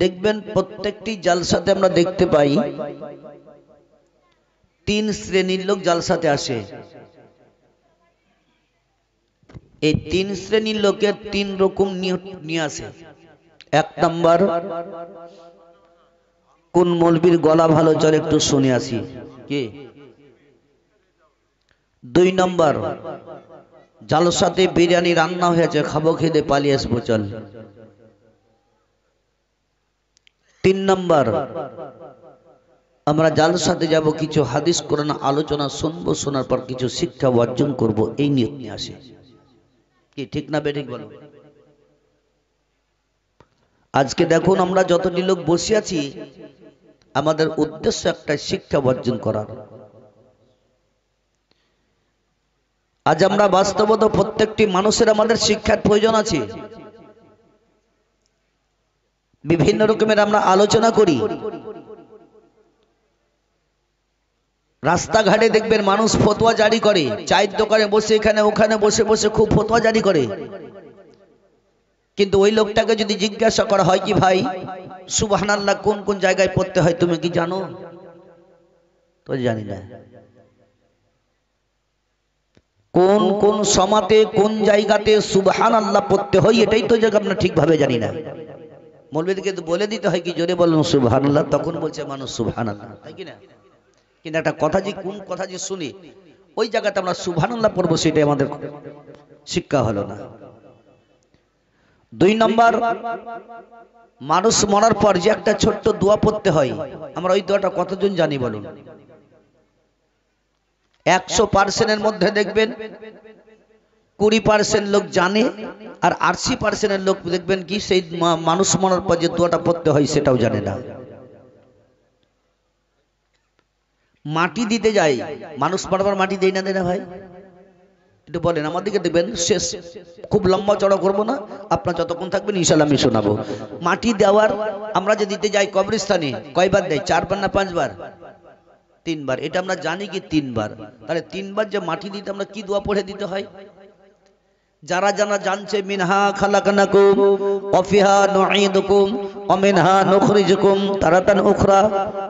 দেখবেন প্রত্যেকটি জালসাতে আমরা দেখতে পাই তিন শ্রেণীর লোক জালসাতে আসে। এই তিন শ্রেণীর লোকের তিন রকম নিয়ে আসে। এক নাম্বার, কোন মৌলবীর গলা ভালো চলে একটু শুনে আসি কি। দুই নাম্বার, জালসাতে বিরিয়ানি রান্না হয়েছে, খাবো, খেতে পালিয়ে আসবো চল। তিন নাম্বার, আমরা জালসাতে যাব, কিছু হাদিস কোরআন আলোচনা শুনবো, শোনার পর কিছু শিক্ষা অর্জন করব, এই নিয়ত নিয়ে আসে। কি ঠিক না বেঠিক বলো? আজকে দেখুন আমরা যতটি লোক বসে আছি, আমাদের উদ্দেশ্য একটা শিক্ষা অর্জন করার। আজ আমরা বাস্তবত প্রত্যেকটি মানুষের আমাদের শিক্ষার প্রয়োজন আছে। বিভিন্ন রকমের আমরা আলোচনা করি। রাস্তাঘাটে দেখবেন মানুষ ফতোয়া জারি করে, চায়ের দোকানে বসে এখানে ওখানে বসে বসে খুব ফতোয়া জারি করে। কিন্তু ওই লোকটাকে যদি জিজ্ঞাসা করা হয় কি ভাই সুবহানাল্লাহ কোন কোন জায়গায় পড়তে হয় তুমি কি জানো? তো জানি না। কোন কোন সমাতে কোন জায়গাতে সুবহানাল্লাহ পড়তে হয় এটাই তো আমরা ঠিকভাবে জানি না। মৌলবীদেরকে তো বলে দিতে হয় কি জোরে বলুন সুবহানাল্লাহ, তখন বলছে মানুষ সুবহানাল্লাহ, তাই কি না? কিন্তু একটা কথা যে কোন কথা যে শুনি ওই জায়গাতে আমরা সুবহানাল্লাহ পড়বো সেটাই আমাদের শিক্ষা হলো না। দুই নম্বর, মানুষ মরার পর যে একটা ছোট্ট দোয়া পড়তে হয়, আমরা ওই দোয়াটা কতজন জানি বলুন? 100% মধ্যে দেখবেন 20% লোক জানে, আর 80% লোক দেখবেন কি সেই মানুষ মরার পর যে দোয়াটা পড়তে হয় সেটাও জানে না। মাটি দিতে যায়, মানুষ মরার পর মাটি দেয় না, দেয় না ভাই? একটু বলেন আমাদেরকে, দেখবেন শেষ খুব লম্বা চড়া করবো না, আপনার যতক্ষণ থাকবেন ইনশাআল্লাহ আমি শোনাবো। মাটি দেওয়ার আমরা যে দিতে যাই কবরস্থানে কয়বার দেয়? 4 বার না 5 বার? 3 বার। এটা আমরা জানি কি 3 বার। তাহলে 3 বার যে মাটি দিতে আমরা কি দোয়া পড়ে দিতে হয়? যারা যারা জানছে মিনহা খালাকনাকুম ওয়া ফিহা নুঈদুকুম ওয়া মিনহা নুখরিজুকুম তারাতান উখরা,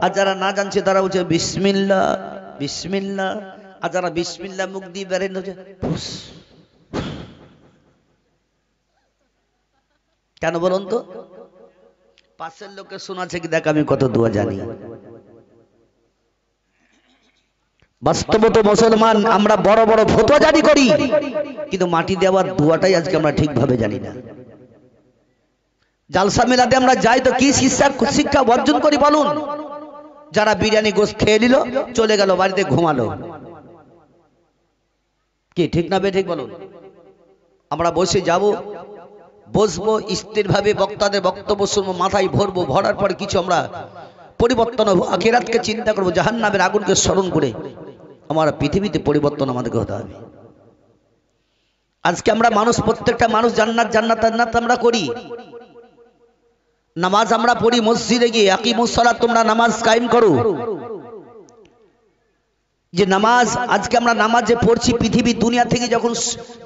আর যারা না জানছে তারা বলছে বিসমিল্লাহ বিসমিল্লাহ, আর যারা বিসমিল্লাহ মুখ দিয়ে বেরেন হচ্ছে কেন বলুন তো? পাশের লোকে শোনাচ্ছে কি দেখ আমি কত দোয়া জানি। বাস্তবত মুসলমান আমরা বড় বড় ফতোয়া জারি করি, কিন্তু মাটি দেওয়ার দোয়াটাই আজকে আমরা ঠিকভাবে জানি না। জালসা মেলাতে আমরা যাই তো কি শিক্ষা অর্জন করি বলুন? যারা বিরিয়ানি গোশত খেয়ে নিল চলে গেল বাড়িতে ঘুমালো, কি ঠিক না বেঠিক বলুন? আমরা বসে যাব, বসবো স্থির ভাবে, বক্তাদের বক্তব্য শুনবো, মাথায় ভরবো, ভরার পর কিছু আমরা পরিবর্তন হবো, আখিরাতকে চিন্তা করবো, জাহান্নামের আগুনকে স্মরণ করে আমার পৃথিবীতে পরিবর্তন আমাদেরকে হতে হবে। আজকে আমরা মানুষ, প্রত্যেকটা মানুষ জান্নাত জান্নাত জান্নাত আমরা করি। নামাজ আমরা পড়ি মসজিদে গিয়ে, আকিমুস সালাত, তোমরা নামাজ কায়েম করো। যে নামাজ আজকে আমরা নামাজ যে পড়ছি, পৃথিবী দুনিয়া থেকে যখন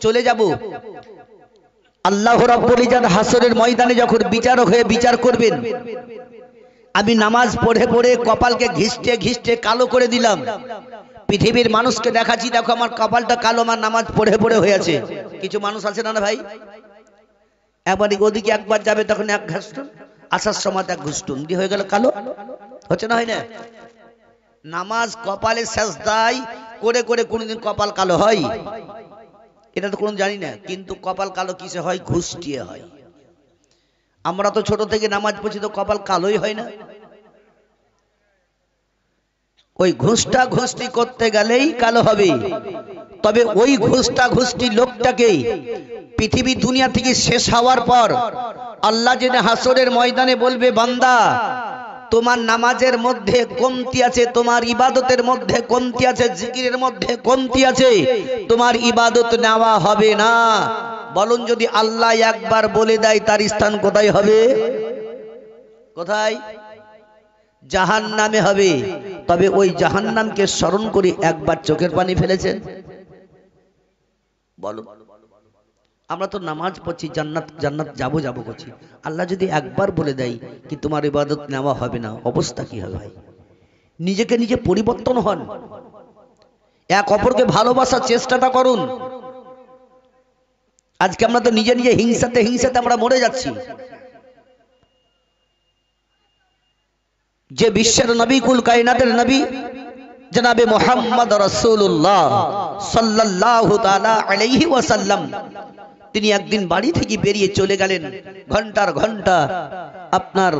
চলে যাব, আল্লাহ রাব্বুল ইজ্জত হাসরের ময়দানে যখন বিচারক হয়ে বিচার করবেন, আমি নামাজ পড়ে পড়ে কপালকে ঘিষ্টে ঘিষ্টে কালো করে দিলাম, পৃথিবীর মানুষকে দেখাচ্ছি দেখো আমার কপালটা কালো, আমার নামাজ পড়ে পড়ে হয়েছে। কিছু মানুষ আছে না ভাই, একবার ওদিকে একবার যাবে তখন এক ঘাসটুন, আসার সময় এক ঘুষটুন দিয়ে হয়ে গেল কালো, হচ্ছে না? হয় না? নামাজ কপালে সেজদায় করে করে কোনদিন কপাল কালো হয়? এটা তো কোন জানি না, কিন্তু কপাল কালো কিসে হয়? ঘুষ দিয়ে হয়। আমরা তো ছোট থেকে নামাজ পড়ছি তো কপাল কালোই হয় না। ওই ঘুষটা ঘুষটি করতে গেলেই কালো হবে। তবে ওই ঘুষটা ঘুষটি লোকটাকে পৃথিবী দুনিয়া থেকে শেষ হওয়ার পর আল্লাহ যেদিন হাসরের ময়দানে বলবে, বান্দা তোমার নামাজের মধ্যে কমতি আছে, তোমার ইবাদতের মধ্যে কমতি আছে, জিকিরের মধ্যে কমতি আছে, তোমার ইবাদত নেওয়া হবে না। বলুন যদি আল্লাহ একবার বলে দেয় তার স্থান কোথায় হবে? কোথায়? জাহান্নামে হবে। তবে ওই জাহান্নামকে স্মরণ করে একবার চোখের পানি ফেলেছেন? বলো, আমরা তো নামাজ পড়ছি, জান্নাত জান্নাত যাবো যাবো করছি, আল্লাহ যদি একবার বলে দেয় কি তোমার ইবাদত নেওয়া হবে না, অবস্থা কি হবে ভাই? নিজেকে নিজে পরিবর্তন হন, এক অপরকে ভালোবাসার চেষ্টাটা করুন। আজকে আমরা তো নিজে নিজে হিংসাতে হিংসাতে আমরা মরে যাচ্ছি। যে বিশ্বের নবী, কুল কায়নাতের নবী জনাবে মুহাম্মদ রাসূলুল্লাহ সাল্লাল্লাহু তাআলা আলাইহি ওয়াসাল্লাম, তিনি একদিন বাড়ি থেকে বেরিয়ে চলে গেলেন। ঘন্টার ঘন্টা আপনার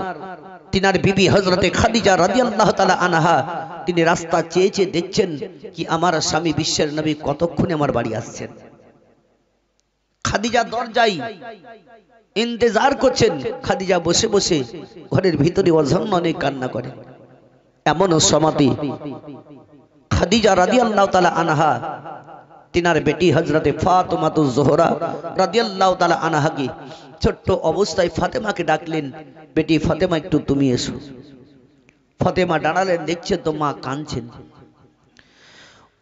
তিনার বিবি হযরতে খাদিজা রাদিয়াল্লাহু তাআলা আনহা তিনি রাস্তা চেয়ে চেয়ে দেখছেন কি আমার স্বামী বিশ্বের নবী কতক্ষণে আমার বাড়ি আসছেন। খাদিজা দরজায় ইন্তজার করছেন। খাদিজা বসে বসে ঘরের ভিতরে অঝন্যনে কান্না করে। এমন সমাতি খাদিজা রাদিয়াল্লাহু তাআলা আনহা তিনার বেটি হযরতে ফাতেমাতুজ জোহরা রাদিয়াল্লাহু তাআলা আনহাকে ছোট্ট অবস্থায় ফাতেমাকে ডাকলেন, বেটি ফাতেমা একটু তুমি এসো। ফাতেমা দাঁড়ালেন, দেখছেন তো মা কাঁদছেন।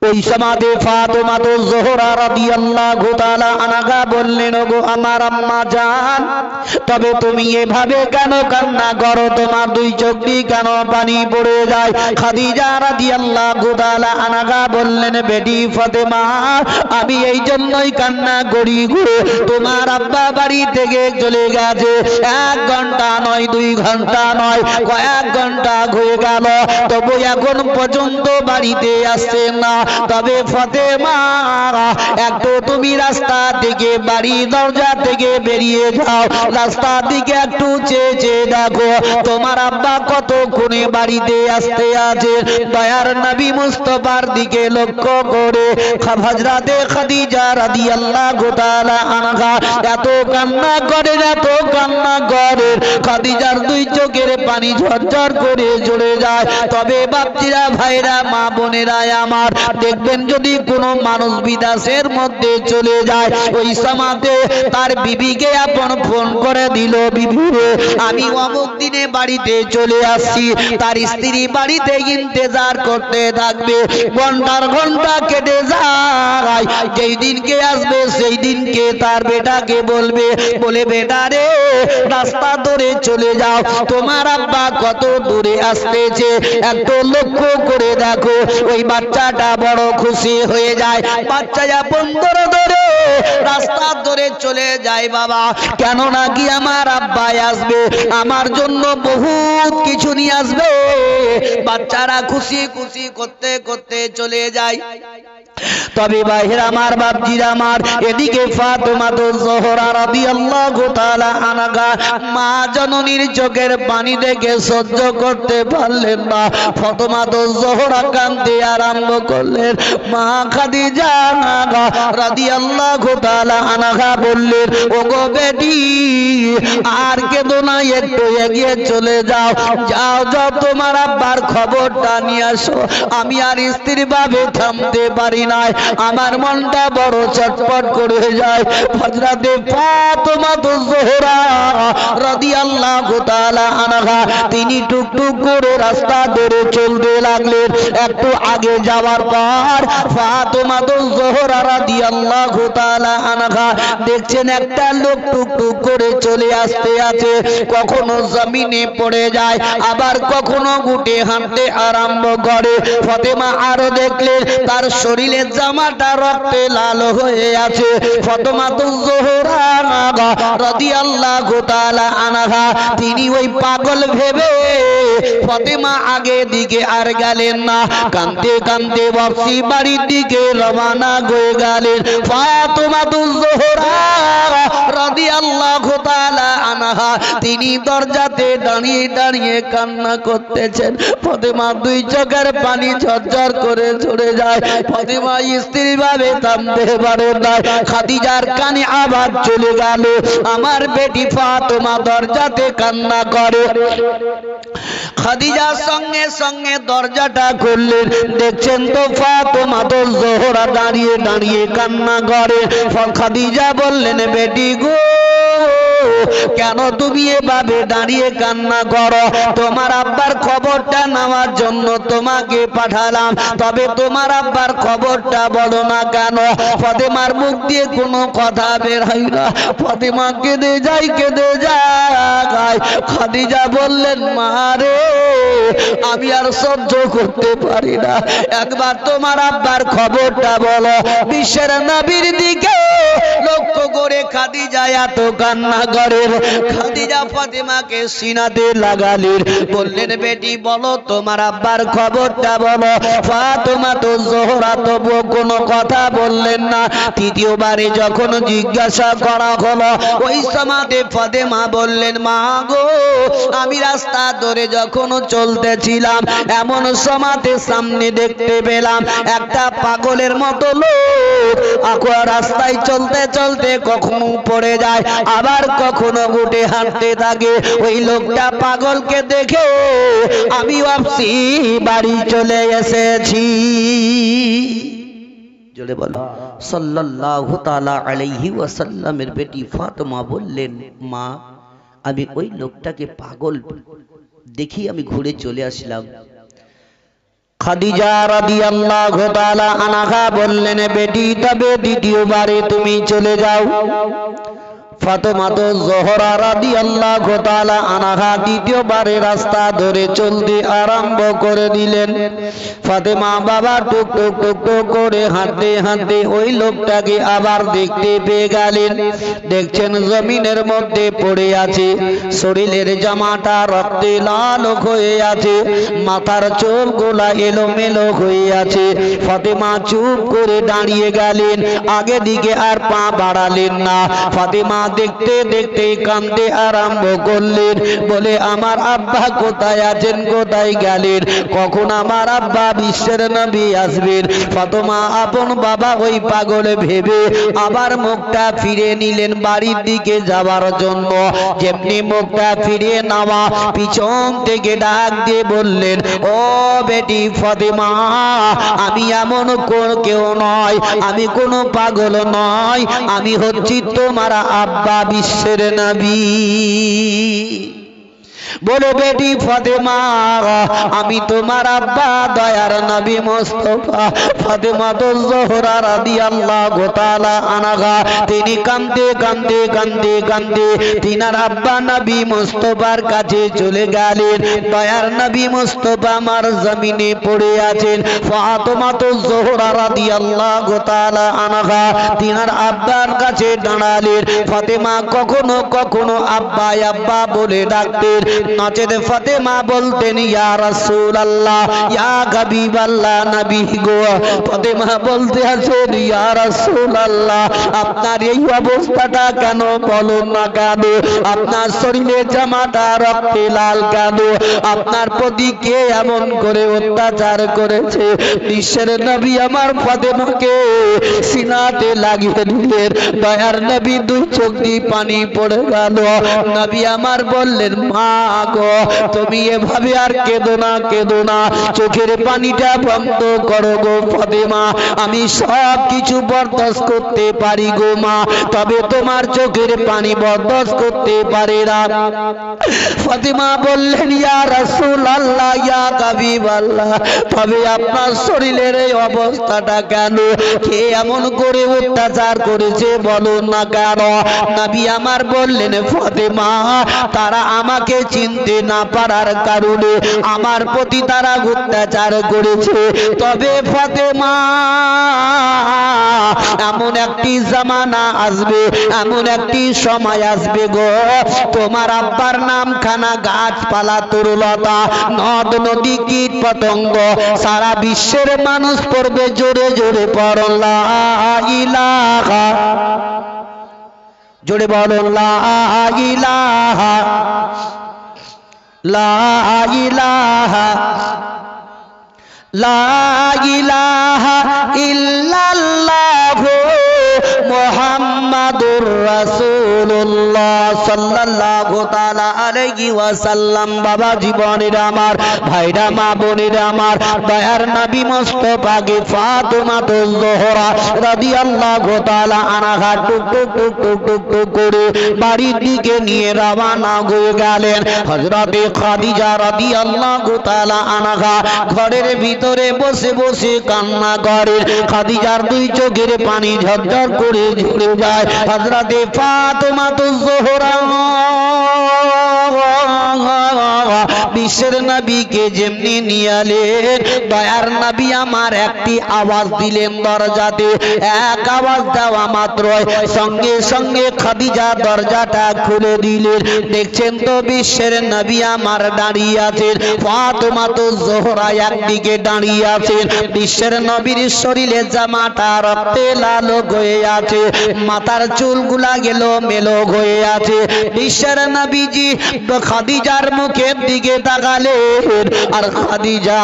ওই সমাধে ফাতেমাতুজ জোহরা রাদিয়াল্লাহু তাআলা আনহা বললেন, ওগো আমার আম্মা জান, তবে তুমি এভাবে কেন কান্না করো? তোমার দুই চোখ দিয়ে কেন পানি পড়ে যায়? খাদিজা রাদিয়াল্লাহু তাআলা আনহা বললেন, বেটি ফাতেমা, আমি এই জন্যই কান্না করি গো, তোমার আব্বা বাড়ি থেকে চলে গেছে। 1 ঘন্টা নয়, 2 ঘন্টা নয়, কয়েক ঘন্টা হয়ে গেল, তবু এখন পর্যন্ত বাড়িতে আসছে না। তবে ফাতেমা, একটু তুমি রাস্তা থেকে, বাড়ি দরজা থেকে বেরিয়ে যাও, রাস্তা দিকে একটু চেয়ে চেয়ে দেখো তোমার আব্বা কতক্ষণে বাড়িতে আসতে আছে। দয়ার নবী মুস্তাফার দিকে লক্ষ্য করে হযরতে খাদিজা রাদিয়াল্লাহু তাআলা আনহা এত কান্না করে, এত কান্না করে, খাদিজার দুই চোখের পানি ঝরঝর করে ঝরে যায়। তবে বাপজিরা, ভাইরা, মা বোনেরা আমার, দেখবেন যদি কোনো মানুষ বিদেশের মধ্যে চলে যায়, ওই সমাতে তার বিবিকে আপন ফোন করে দিল, বিবি রে আমি অমুক দিনে বাড়িতে চলে আসছি। তার স্ত্রী বাড়িতে ইন্তজার করতে থাকবে, ঘন্টার ঘন্টা কেটে যায়। যেই দিনকে আসবে সেই দিনকে তার বেটাকে বলবে, বলে বেটা রে রাস্তা ধরে চলে যাও, তোমার আব্বা কত দূরে আসতেছে একটু লক্ষ্য করে দেখো। ওই বাচ্চাটা বড় খুশি হয়ে যায়। বাচ্চা আপন ধরে রাস্তা ধরে চলে যায়। বাবা, কেন নাকি আমার আব্বা আসবে, আমার জন্য বহুত কিছু নিয়ে আসবে। বাচ্চারা খুশি খুশি করতে করতে চলে যায়। তবে ভাইরা আমার, বাপজিরা আমার, এদিকে ফাতেমাতুজ জোহরা রাদিয়াল্লাহু তাআলা আনহা মা জননীর চোখের পানি দেখে সহ্য করতে পারলেন না। ফাতেমাতুজ জোহরা কাঁদতে আরম্ভ করলেন। মা খাদিজা রাদিয়াল্লাহু তাআলা আনহা বললেন, ওগো বেটি, আর কেঁদো না, একটু এগিয়ে চলে যাও, যাও যাও তোমার আব্বার খবরটা নিয়ে আসো। আমি আর স্ত্রী ভাবে থামতে পারি না, আমার মনটা বড় চটপট করে যায়। হযরতে ফাতেমাতুজ জোহরা রাদিয়াল্লাহু তাআলা আনহা তিনি টুকটুক করে রাস্তা ধরে চলতে লাগলেন। একটু আগে যাওয়ার পর ফাতেমাতুজ জোহরা রাদিয়াল্লাহু তাআলা আনহা দেখছেন একটা লোক টুকটুক করে চলে আসতে আছে, কখনো জমিনে পড়ে যায়, আবার কখনো গুটে হাঁটতে আরম্ভ করে। ফাতেমা আরো দেখলেন তার শরীরে জামাটা রক্তে লাল হয়ে আছে। ফাতেমাতুজ জোহরা রাদিয়াল্লাহু তাআলা আনহা তিনি ওই পাগল ভেবে ফাতেমা আগে দিকে আর গেলেন না, কাঁদতে কাঁদতে বাপসি বাড়ির দিকে রওনা হয়ে গেলেন। ফাতেমাতুজ জোহরা রাদিয়াল্লাহু তাআলা আনহা তিনি দরজাতে দাঁড়িয়ে দাঁড়িয়ে কান্না করতেছেন। ফাতেমা দুই চোখের পানি ঝরঝর করে ঝরে যায়। ফাতেমা স্ত্রী ভাবে থামতে পারে না। খাদিজার কানে আবার চলে গেল, আমার বেটি ফাতেমা দরজাতে কান্না করে। খাদিজা সঙ্গে সঙ্গে দরজাটা খুললেন, দেখছেন তো ফাতেমাতুজ জোহরা দাঁড়িয়ে দাঁড়িয়ে কান্না করে। খাদিজা বললেন, বেটি গো কেন তুমি এভাবে দাঁড়িয়ে কান্না করো? তোমার আব্বার খবরটা নেওয়ার জন্য তোমাকে পাঠালাম, তবে তোমার আব্বার খবরটা বলো না কেন? ফাতেমার মুখ দিয়ে কোনো কথা বের হয় না। ফাতেমা কেঁদে যায়, কেঁদে যায়। খাদিজা বললেন, মা রে, আমি আর সহ্য করতে পারি না, একবার তোমার আব্বার খবরটা বলো। বিশ্বের নবীর দিকে লক্ষ্য করে খাদিজা এত কান্না করেন। খাদিজা ফাতেমাকে সিনাতে লাগালেন, বললেন, বেটি বলো তোমার আব্বার খবরটা বলো। ফাতেমা তো জোহরা তবুও কোনো কথা বললেন না। তৃতীয়বারে যখন জিজ্ঞাসা করা হলো, ওই সময়তে ফাতেমা বললেন, মা গো, আমি রাস্তা ধরে যখন চলতেছিলাম, এমন সময়তে সামনে দেখতে পেলাম একটা পাগলের মতো লোক রাস্তায় চলতে চলতে কখনো পড়ে যায়, আবার কখনো উঠে হাঁটতে থাকে। ওই লোকটা পাগলকে দেখে আমি ভাবছি বাড়ি চলে এসেছি। জোরে বলো সাল্লাল্লাহু তাআলা আলাইহি ওয়াসাল্লামের বেটি ফাতেমা বললেন, মা, আমি ওই লোকটাকে পাগল দেখি আমি ঘুরে চলে আসলাম। খাদিজা রাদিয়াল্লাহু তাআলা আনহা বললেন, বেটি তবে দ্বিতীয়বারে তুমি চলে যাও। ফাতেমা তো জোহরা রাদিয়াল্লাহু তাআলা আনহা দ্বিতীয়বারে রাস্তা ধরে চলতে আরম্ভ করে দিলেন। ফাতেমা বাবা টুক টুক টুক টুক করে হাঁটতে হাঁটতে ওই লোকটাকে আবার দেখতে পেয়ে গেলেন। দেখছেন জমিনের মধ্যে পড়ে আছে, শরীরের জামাটা রক্তে লাল হয়ে আছে, মাথার চুলগুলা এলোমেলো হয়ে আছে। ফাতেমা চুপ করে দাঁড়িয়ে গেলেন, আগে দিকে আর পা বাড়ালেন না। ফাতেমা দেখতে দেখতে কাঁদতে আরম্ভ করলেন, বলে, আমার আব্বা কোথায় আছেন, কোথায় গেলেন, কখন আমার আব্বা বিশ্বের নবী আসবেন? ফাতেমা আপন বাবা ওই পাগলে ভেবে আবার মুখটা ফিরে নিলেন বাড়ির দিকে যাওয়ার জন্য। যেমনি মুখটা ফিরিয়ে নেওয়া, পিছন থেকে ডাক দিয়ে বললেন, ও বেটি ফাতেমা, আমি এমন কেউ নয়, আমি কোনো পাগল নয়, আমি হচ্ছি তোমার আব্বা বিশ্বের নবী। বলে, বেটি ফাতেমা, আমি তোমার আব্বা দয়ার নবী মুস্তাফা। ফাতেমা তো জোহরা রাদিয়াল্লাহু তাআলা আনহা তিনি কাঁদতে কাঁদতে কাঁদতে কাঁদতে তিনার আব্বা নবী মুস্তাফার কাছে চলে গেলেন। দয়ার নবী মুস্তাফা আমার জমিনে পড়ে আছেন। ফাতেমা তো জোহরা রাদিয়াল্লাহু তাআলা আনহা তিনার আব্বার কাছে দাঁড়ালেন। ফাতেমা কখনো কখনো আব্বা আব্বা বলে ডাকতেন, নচেত ফাতেমা বলতেন, ইয়া রাসূলুল্লাহ, ইয়া হাবিবাল্লাহ, নবী গো। ফাতেমা বলতে আছেন, ইয়া রাসূলুল্লাহ, আপনার এই অবস্থাটা কেন, বলুন না কেন? আপনার শরীরে জামাটা রক্তে লাল কেন? আপনার প্রতি কে এমন করে অত্যাচার করেছে? বিশ্বের নবী আমার ফাতেমাকে সিনাতে লাগিয়ে দিলেন। দয়ার নবী দুই চোখ দিয়ে পানি পড়ে গেল। নবী আমার বললেন, মা গো, তুমি এভাবে আর কেঁদো না, কেঁদো না, চোখের পানিটা বন্ধ করো গো ফাতেমা, আমি সব কিছু বরদাস্ত করতে পারি গো মা, তবে তোমার চোখের পানি বরদাস্ত করতে পারে না। ফাতেমা বললেন, ইয়া রাসূলুল্লাহ, ইয়া হাবিবাল্লাহ, তবে আপনার শরীরের এই অবস্থাটা কেন? কে এমন করে অত্যাচার করেছে বলুন না কেন? নবী আমার বললেন, ফাতেমা, তারা আমাকে চিনতে না পারার কারণে আমার প্রতি তারা অত্যাচার করেছে। তবে ফাতেমা, এমন একটি জামানা আসবে, এমন একটি সময় আসবে গো, তোমার আব্বার নাম খানা গাছপালা তরুলতা নদ নদী কীট পতঙ্গ সারা বিশ্বের মানুষ পড়বে জোরে জোরে পড়ো লা ইলাহা, জোরে বলো লা ইলাহা, লা ইলাহা, লা ইলাহা ইল্লাল্লাহু মুহাম্মাদুর রাসূলুল্লাহ সাল্লাল্লাহু তাআলা আলাইহি ওয়াসাল্লাম। বাবা জীবনেরা আমার, ভাইরা মা বোনেরা আমার, দয়ার নবী মুস্তাফাকে ফাতেমাতুজ জোহরা রাদিয়াল্লাহু তাআলা আনহা টুক টুক টুক টুক টুক টুক করে বাড়ির দিকে নিয়ে রওনা হয়ে গেলেন। হযরতে খাদিজা রাদিয়াল্লাহু তাআলা আনহা ঘরের ভিতরে বসে বসে কান্না করেন। খাদিজার দুই চোখের পানি ঝরঝর করে ঝরে যায়। হযরতে ফাতেমাতুজ জোহরা বিশ্বের নবীকে যেমনি নিয়ে এলেন, দয়ার নবী আমার একটি আওয়াজ দিলেন দরজাতে। এক আওয়াজ দেওয়া মাত্রই সঙ্গে সঙ্গে খাদিজা দরজাটা খুলে দিলেন। দেখছেন তো বিশ্বের নবী আমার দাঁড়িয়ে আছেন, ফাতেমাতুজ জোহরা একদিকে দাঁড়িয়ে আছেন। বিশ্বের নবীর শরীরে জামাটা রক্তে লাল হয়ে আছে, মাথার চুলগুলা গেল মেলো হয়ে আছে। বিশ্বের নবীজি খাদিজার মুখের দিকে তাকালেন, আর খাদিজা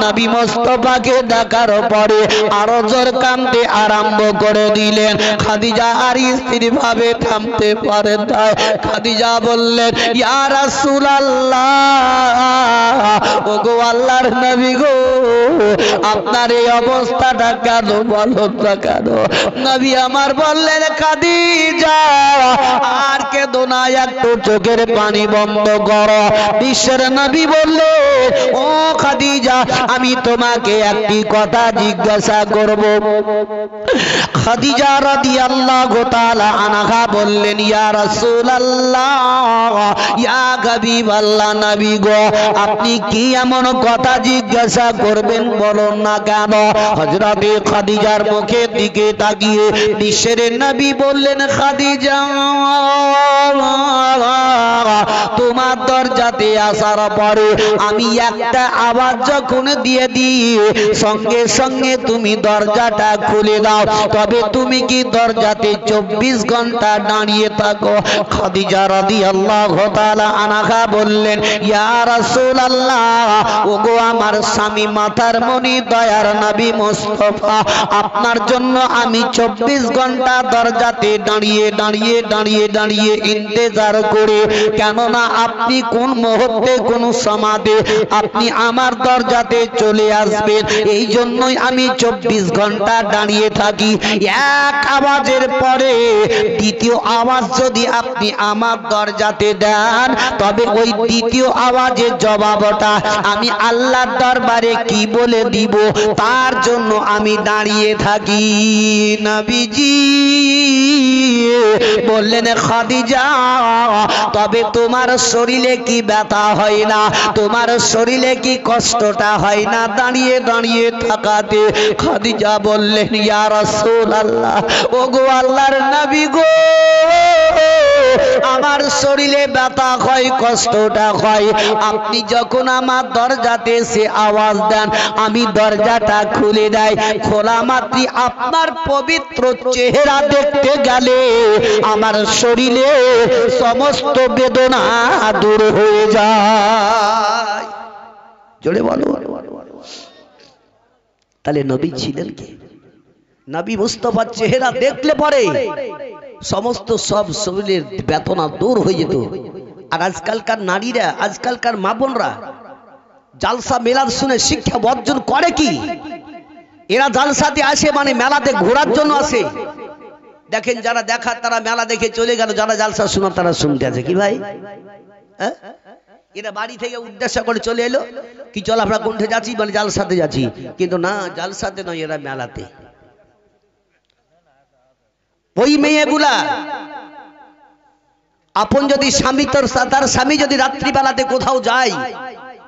নবী মুস্তাফাকে দেখার পরে আরো জোর কাঁদতে আরম্ভ করে দিলেন। খাদিজা আর স্থির ভাবে থামতে পারেন না। খাদিজা বললেন, ইয়া রাসূলুল্লাহ, ওগো আল্লাহর নবী গো, আপনার এই অবস্থাটা কেন, বলো না কেন? নবী আমার বললেন, খাদিজা আর কেঁদো না, একটু চোখের পানি বন্ধ করো। বিশ্বের নবী বললেন, ও খাদিজা, আমি তোমাকে একটি কথা জিজ্ঞাসা করব। খাদিজা রাদিয়াল্লাহু তাআলা আনহা বললেন, ইয়া রাসূলুল্লাহ, ইয়া হাবিবাল্লাহ, নবী গো, আপনি কি এমন কথা জিজ্ঞাসা করবেন, বলুন না কেন? হযরতে খাদিজার মুখের দিকে তাকিয়ে বিশ্বের নবী বললেন, খাদিজা, তোমার দরজাতে আসার পরে আমি একটা আওয়াজ যখন দিয়ে দিই, সঙ্গে সঙ্গে তুমি দরজাটা খুলে দাও, তবে তুমি কি দরজাতে 24 ঘন্টা দাঁড়িয়ে থাকো? খাদিজা রাদিয়াল্লাহু তাআলা আনহা বললেন, ইয়া রাসূলুল্লাহ, ওগো আমার স্বামী মাথার মনি দয়ার নবী মুস্তাফা, আপনার জন্য আমি 24 ঘন্টা দরজাতে দাঁড়িয়ে দাঁড়িয়ে দাঁড়িয়ে দাঁড়িয়ে ইন্তজার করে, কেননা আপনি কোন মুহূর্তে কোন সমাদে আপনি আমার দরজাতে চলে আসবেন, এই জন্যই আমি 24 ঘন্টা দাঁড়িয়ে থাকি। এক আওয়াজের পরে দ্বিতীয় আওয়াজ যদি আপনি আমার দরজাতে দেন, তবে ওই দ্বিতীয় আওয়াজের জবাবটা আমি আল্লাহর দরবারে কি বলে দিব, তার জন্য আমি দাঁড়িয়ে থাকি। নবীজি বললেন, খাদিজা, তবে তোমার শরীরে কি ব্যথা হয় না, তোমার শরীরে কি কষ্টটা হয় না দাঁড়িয়ে দাঁড়িয়ে থাকাতে? খাদিজা বললেন, ইয়া রাসূলুল্লাহ, ওগো আল্লাহর নবী গো, আমার শরীরে ব্যথা হয়, কষ্টটা হয়, আপনি যখন আমার দরজাতে এসে আওয়াজ দেন, আমি দরজাটা খুলে দেই, খোলা মাত্র আপনার পবিত্র চেহারা দেখতে গেলে আমার শরীরে সমস্ত বেদনা দূর হয়ে যায়। জোরে বলো। তাহলে নবী ছিলেন কে? নবী মুস্তাফার চেহারা দেখলে পরে সমস্ত সব শরীরের বেদনা দূর হয়ে যেত। আর আজকালকার নারীরা, আজকালকার মা বোনরা জালসা মেলাদ শুনে শিক্ষা বর্জন করে কি? এরা জালসাতে আসে মানে মেলাতে ঘোরার জন্য আসে। দেখেন যারা দেখার তারা মেলা দেখে চলে গেল, যারা জালসা শোনার তারা শুনতে আছে। কি ভাই, এরা বাড়ি থেকে উদ্দেশ্য করে চলে এলো কি, চল আমরা কোনটা যাচ্ছি, মানে জালসাতে যাচ্ছি, কিন্তু না, জালসাতে নয়, এরা মেলাতে। ওই মেয়েগুলা আপন যদি স্বামী, তার স্বামী যদি রাত্রিবেলাতে কোথাও যায়,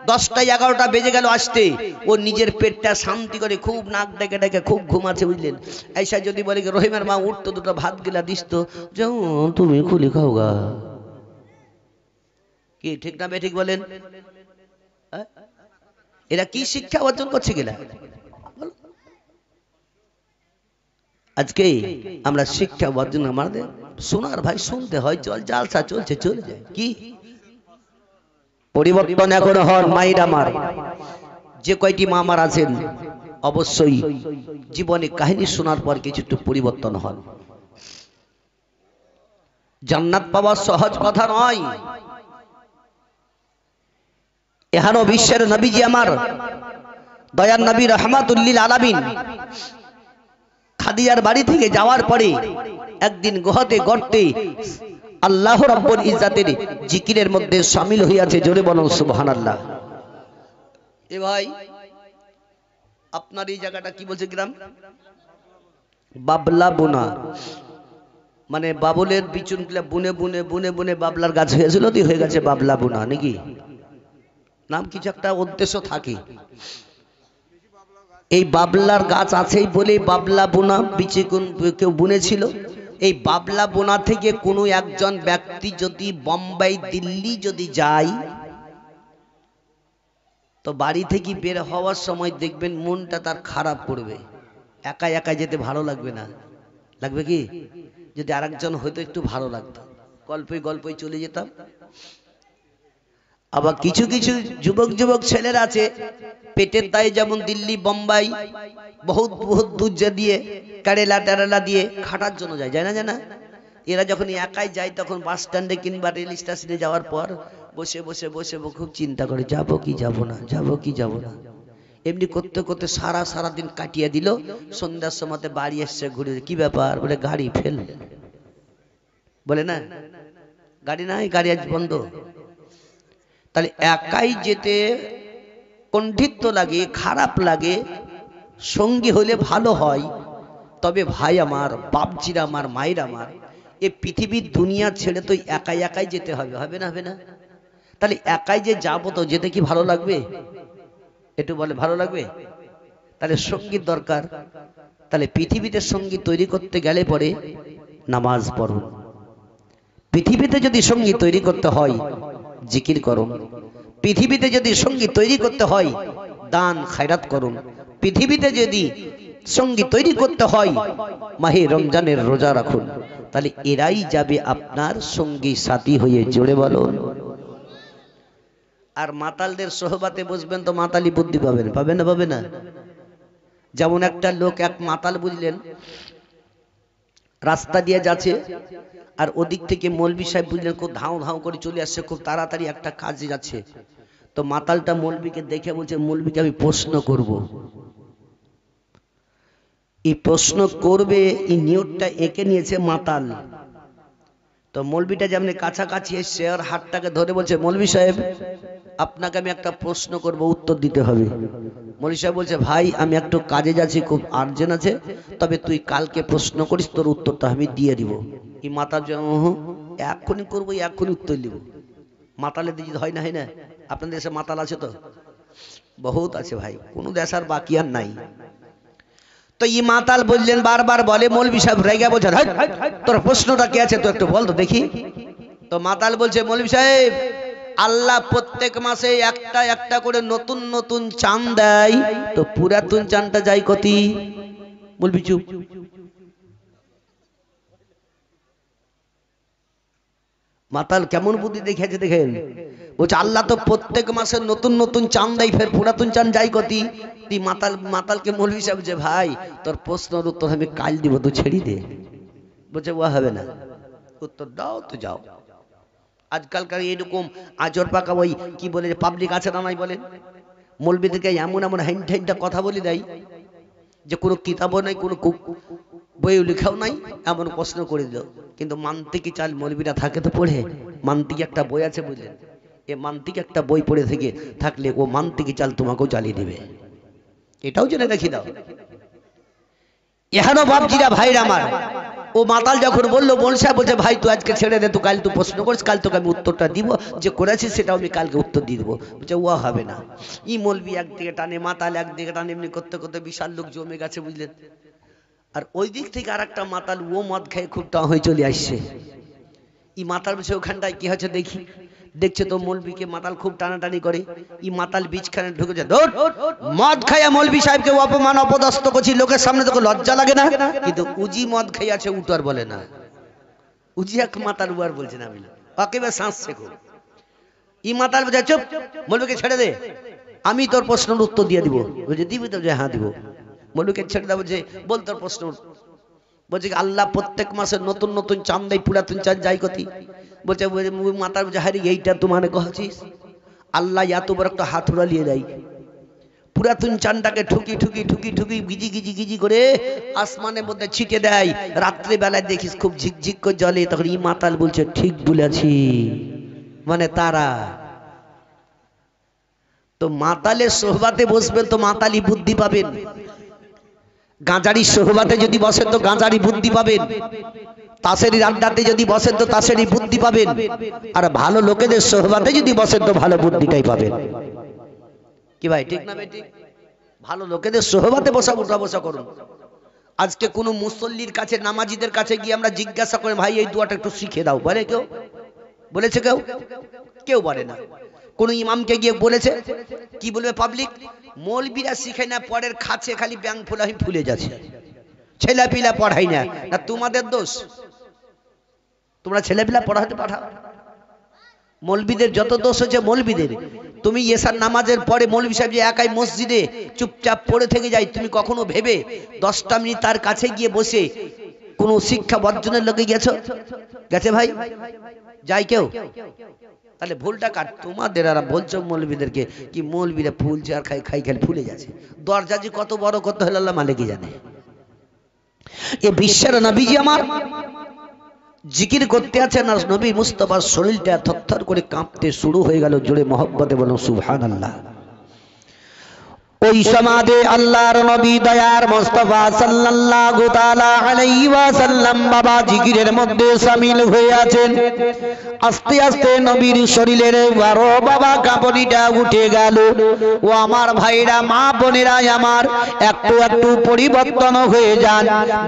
10টা 11টা বেজে গেল আসতে, ও নিজের পেটটা শান্তি করে খুব নাক ডেকে ডেকে খুব ঘুমাচ্ছে, বুঝলেন? এইসা যদি বলে রহিমের মা উঠতো, দুটো ভাত গিলা দিস তো, যেমন তুমি খুলি খাও গা, কি ঠিক না বেঠিক বলেন? এরা কি শিক্ষা অর্জন করছে গেলা? আজকে আমরা শিক্ষা অর্জন আমাদের শোনার ভাই শুনতে হয়, চল জালসা চলছে চলে যায়। কি পরিবর্তন এখন হন মায়ের আমার, যে কয়টি মা আমার আছেন অবশ্যই জীবনে কাহিনী শোনার পর কিছু একটু পরিবর্তন হন। জান্নাত পাওয়া সহজ কথা নয়। এহানো বিশ্বের নবীজি আমার দয়ার নবী রাহমাতুল লিল আলামিন খাদিজার বাড়ি থেকে যাওয়ার পরে একদিন গুহাতে গর্তে আল্লাহ রাব্বুল ইজ্জাতের জিকিরের মধ্যে শামিল হইয়াছে। জোরে বলুন সুবহানাল্লাহ। এ ভাই, আপনার এই জায়গাটা কি বলছে গ্রাম? বাবলা বোনা, মানে বাবুলের বিচুনগুলা বুনে বুনে বুনে বুনে বাবলার গাছ হয়েছিল, তো হয়ে গেছে বাবলা বোনা নাকি? নাম কিছু একটা উদ্দেশ্য থাকে। এই বাবলার গাছ আছেই বলে বাবলা বোনা বিচে কেউ বুনেছিল। এই বাবলা বোনা থেকে কোনো একজন ব্যক্তি যদি বোম্বাই দিল্লি যদি যায়, তো বাড়ি থেকে বের হওয়ার সময় দেখবেন মনটা তার খারাপ করবে। একা একা যেতে ভালো লাগবে না। লাগবে কি? যদি আরেকজন হয়তো একটু ভালো লাগতো, গল্পে গল্পে চলে যেতাম। আবার কিছু কিছু যুবক যুবক ছেলেরা আছে পেটের দায়ে, যেমন দিল্লি বোম্বাই বহুত বহুত দূর দিয়ে কেরালা টেরালা দিয়ে খাটার জন্য যায়, যায় না জানা? এরা যখন একাই যায় তখন বাস স্ট্যান্ডে কিংবা রেল স্টেশনে যাওয়ার পর বসে বসে বসে খুব চিন্তা করে, যাবো কি যাব না, যাবো কি যাব না। এমনি করতে করতে সারা দিন কাটিয়ে দিল। সন্ধ্যার সময় বাড়ি এসছে ঘুরে, কি ব্যাপার? বলে গাড়ি ফেল। বলে না গাড়ি নাই, গাড়ি আজ বন্ধ। তাহলে একাই যেতে কণ্ঠিত্ব লাগে, খারাপ লাগে। সঙ্গী হলে ভালো হয়। তবে ভাই আমার, বাপজিরা আমার, মায়ের আমার, এই পৃথিবীর দুনিয়া ছেড়ে তো একাই একাই যেতে হবে, হবে না? হবে না? তাহলে একাই যে যাবো, তো যেতে কি ভালো লাগবে? একটু বলে ভালো লাগবে? তাহলে সঙ্গীত দরকার। তাহলে পৃথিবীতে সঙ্গী তৈরি করতে গেলে পরে নামাজ পড়ুন। পৃথিবীতে যদি সঙ্গী তৈরি করতে হয় জিকির করুন। পৃথিবীতে যদি সঙ্গী তৈরি করতে হয় দান খায়রাত করুন। পৃথিবীতে যদি সঙ্গী তৈরি করতে হয় মাহে রমজানের রোজা রাখুন। তাহলে এরাই যাবে আপনার সঙ্গী সাথী হয়ে। জোরে বলুন। আর মাতালদের সোহবাতে বসবেন তো মাতালি বুদ্ধি পাবেন, পাবে না? পাবে না? যেমন একটা লোক, এক মাতাল বুঝলেন, রাস্তা দিয়ে যাচ্ছে, আর ওদিক থেকে মৌলবি সাহেব বুঝলেন খুব ধাও ধাও করে চলে আসছে, খুব তাড়াতাড়ি একটা কাজে যাচ্ছে। তো মাতালটা মৌলবিকে দেখে বলছে, মৌলবিকে আমি প্রশ্ন করব। এই প্রশ্ন করবে, এই নিয়তটা এঁকে নিয়েছে মাতাল। তো মৌলবিটা যেমন কাছাকাছি এসছে আর হাতটাকে ধরে বলছে, মৌলবি সাহেব আপনাকে আমি একটা প্রশ্ন করব, উত্তর দিতে হবে। মৌলবি সাহেব বলছে, ভাই আমি একটু কাজে যাচ্ছি, খুব আর্জেন্ট আছে, তবে তুই কালকে প্রশ্ন করিস, তোর উত্তরটা আমি দিয়ে দিব। এই মাতাল এক্ষুনি করবো, এক্ষুনি উত্তর দিব। মাতালের দিকে হয় না? হয় না? আপনাদের দেশে মাতাল আছে তো? বহুত আছে ভাই, কোনো দেশ আর বাকি আর নাই। তো এই মাতাল বললেন, বারবার বলে, মৌলবি সাহেব রেগে বলছেন, তোর প্রশ্নটা কি আছে তো একটু বল তো দেখি। তো মাতাল বলছে, মৌলবি সাহেব আল্লাহ প্রত্যেক মাসে একটা একটা করে নতুন নতুন চাঁদ দেয়, তো পুরাতন চাঁদটা যায় কতি? বলবি চুপ। মাতাল কেমন বুদ্ধি দেখিয়েছে দেখেন। বলছে আল্লাহ তো প্রত্যেক মাসে নতুন নতুন চাঁদ দেয়, ফের পুরাতন চাঁদ যায় কতি? মাতালকে মৌলবি সাহেব যে, ভাই তোর প্রশ্নের উত্তর আমি কাল দিব, তো ছেড়ে দে। বলছে ও হবে না, উত্তর দাও তো যাও। আজকালকার এরকম আজর পাকা ওই কি বলে পাবলিক আছে না নাই বলেন, মৌলবিদেরকে এমন এমন হ্যান্ডা কথা বলে দেয় যে কোনো কিতাবও নাই, কোনো বইও লেখাও নাই, এমন প্রশ্ন করে দিল। কিন্তু মান্তিকি চাল মৌলবিরা থাকে তো পড়ে, মান্তিকি একটা বই আছে বুঝলেন, এ মান্তিকি একটা বই পড়ে থেকে থাকলে ও মান্তিকি চাল তোমাকেও চালিয়ে দিবে, এটাও জেনে রেখে দাও। এখানেও বাপজিরা ভাইরা আমার, ও মাতাল যখন বললো, বলছে ভাই তুই আজকে ছেড়ে দে, তুই কাল তুই প্রশ্ন করিস, কাল তোকে আমি উত্তরটা দিব, যে করেছিস সেটাও আমি কালকে উত্তর দিয়ে দেবো। বলছে ও হবে না। ই মৌলবি একদিকে টানে, মাতাল একদিকে টানে, এমনি করতে করতে বিশাল লোক জমে গেছে বুঝলেন। আর ওই দিক থেকে আর একটা মাতাল, ও মদ খেয়ে খুব টা হয়ে চলে আসছে। ই মাতাল বলছে ওখানটায় কি হচ্ছে দেখি। দেখছে তো মৌলবিকে মাতাল খুব টানাটানি করে। ই মাতাল বীজখানে ঢুকে যায়, মদ খাইয়া মৌলবি সাহেবকে অপমান অপদস্থ করছি, লোকের সামনে তোকে লজ্জা লাগে না? কিন্তু উজি মদ খাই আছে, উটার বলে না। উজি এক মাতাল, উয়ার বলছে না, আমি একেবারে শ্বাস শেখো। ই মাতাল বলছে চুপ, মৌলবিকে ছেড়ে দে, আমি তোর প্রশ্নের উত্তর দিয়ে দিব। বলছে দিবি তো? হ্যাঁ দিব। মৌলবিকে ছেড়ে দেবো, যে বল তোর প্রশ্ন। বলছে আল্লাহ প্রত্যেক মাসে নতুন নতুন চাঁদ দেয়, পুরাতন চাঁদ যাই কতি। বলছে মাতার হারি এইটা তো মানে কহছিস, আল্লাহ এত বড় একটা হাতুড়া নিয়ে দেয়, পুরাতন চাঁদটাকে ঠুকি ঠুকি ঠুকি ঠুকি গিজি গিজি গিজি করে আসমানের মধ্যে ছিটে দেয়। রাত্রে বেলায় দেখিস খুব ঝিকঝিক করে জ্বলে। তখন ই মাতাল বলছে ঠিক বলেছি, মানে তারা তো মাতালের সোহবাতে বসবেন তো মাতালি বুদ্ধি পাবেন, গাঁজারি সোহবাতে যদি বসেন তো গাঁজারি বুদ্ধি পাবেন, তাসেরি আড্ডাতে যদি বসেন তো তাসেরি বুদ্ধি পাবেন, আর ভালো লোকেদের সোহবাতে যদি বসেন তো ভালো বুদ্ধিটাই পাবেন। কি ভাই ঠিক না বেটি? ভালো লোকেদের সোহবাতে বসা উঠা বসা করুন। আজকে কোনো মুসল্লির কাছে নামাজিদের কাছে গিয়ে আমরা জিজ্ঞাসা করি ভাই এই দোয়াটা একটু শিখে দাও, বলে কেউ? বলেছে কেউ? কেউ বলে না। কোন ইমামকে গিয়ে বলেছে? কি বলবে পাবলিক? মৌলবীরা শিখে না, পরের খাচ্ছে খালি ব্যাং ফুলাই ফুলে যাচ্ছে, ছেলেপিলা পড়াই না। না তোমাদের দোষ, তোমরা ছেলেপিলা পড়াতে পাঠাও। মৌলবীদের যত দোষ হচ্ছে মৌলবীদের। তুমি এশার নামাজের পরে মৌলবী সাহেব যে একাই মসজিদে চুপচাপ পড়ে থেকে যায়, তুমি কখনো ভেবে 10টা মিনিট তার কাছে গিয়ে বসে কোন শিক্ষা বর্জনের লোকে গেছো? গেছে ভাই? যাই কেউ? তাহলে ভুলটা কাট তোমাদের। আর বলছো মৌলবীদেরকে কি মৌলবীরা ফুলছে আর খাই খাই খালি ফুলে যাচ্ছে। দরজা যে কত বড় কত হলো আল্লাহ মালিকই জানে। এ বিশ্বের নবীজি আমার জিকির করতে আছেন আর নবী মুস্তাফার শরীরটা থরথর করে কাঁপতে শুরু হয়ে গেল। জোরে মহব্বতে বলুন সুবহানাল্লাহ। ওই সমাদে আল্লাহর নবী দয়ার মুস্তাফা সাল্লাল্লাহু তাআলা আলাইহি ওয়াসাল্লাম বাবা জিকিরের মধ্যে শামিল হয়ে আছেন। আস্তে আস্তে নবীর শরীরের বারো বাবা কাঁপুনিটা উঠে গেল। ও আমার ভাইরা মা বোনেরা আমার, একটু একটু পরিবর্তন হয়ে যান।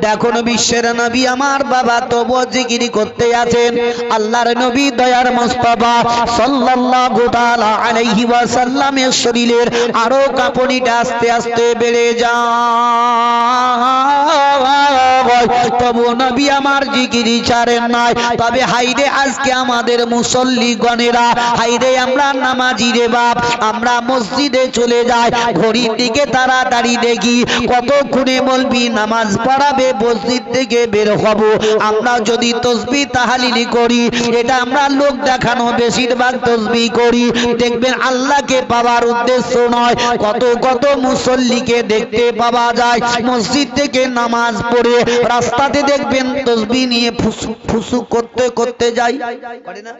দেখুন বিশ্বের নবী আমার বাবা তবু জিকির করতে আছেন। আল্লাহর নবী দয়ার মুস্তাফা সাল্লাল্লাহু তাআলা আলাইহি ওয়াসাল্লামের শরীরের আরো কাঁপুনি আস্তে আস্তে বেড়ে যায়। তবু নবী আমার জিকির ছাড়েন নাই। তবে হাইরে আজকে আমাদের মুসল্লি গণেরা, হাইরে আমরা নামাজি রে বাপ, আমরা মসজিদে চলে যাই, ঘড়ির দিকে তাড়াতাড়ি দেখি কতক্ষণে মলবি নামাজ পড়াবে, মসজিদ থেকে বের হব। আমরা যদি তসবিহ তাহলিল করি, এটা আমরা লোক দেখানো বেশিরভাগ তসবিহ করি। দেখবেন আল্লাহকে পাওয়ার উদ্দেশ্য নয়। কত কত মুসল্লিকে দেখতে পাওয়া যায় মসজিদ থেকে নামাজ পড়ে রাস্তাতে দেখবেন তসবিহ নিয়ে ফুসু করতে করতে যায়, করে না?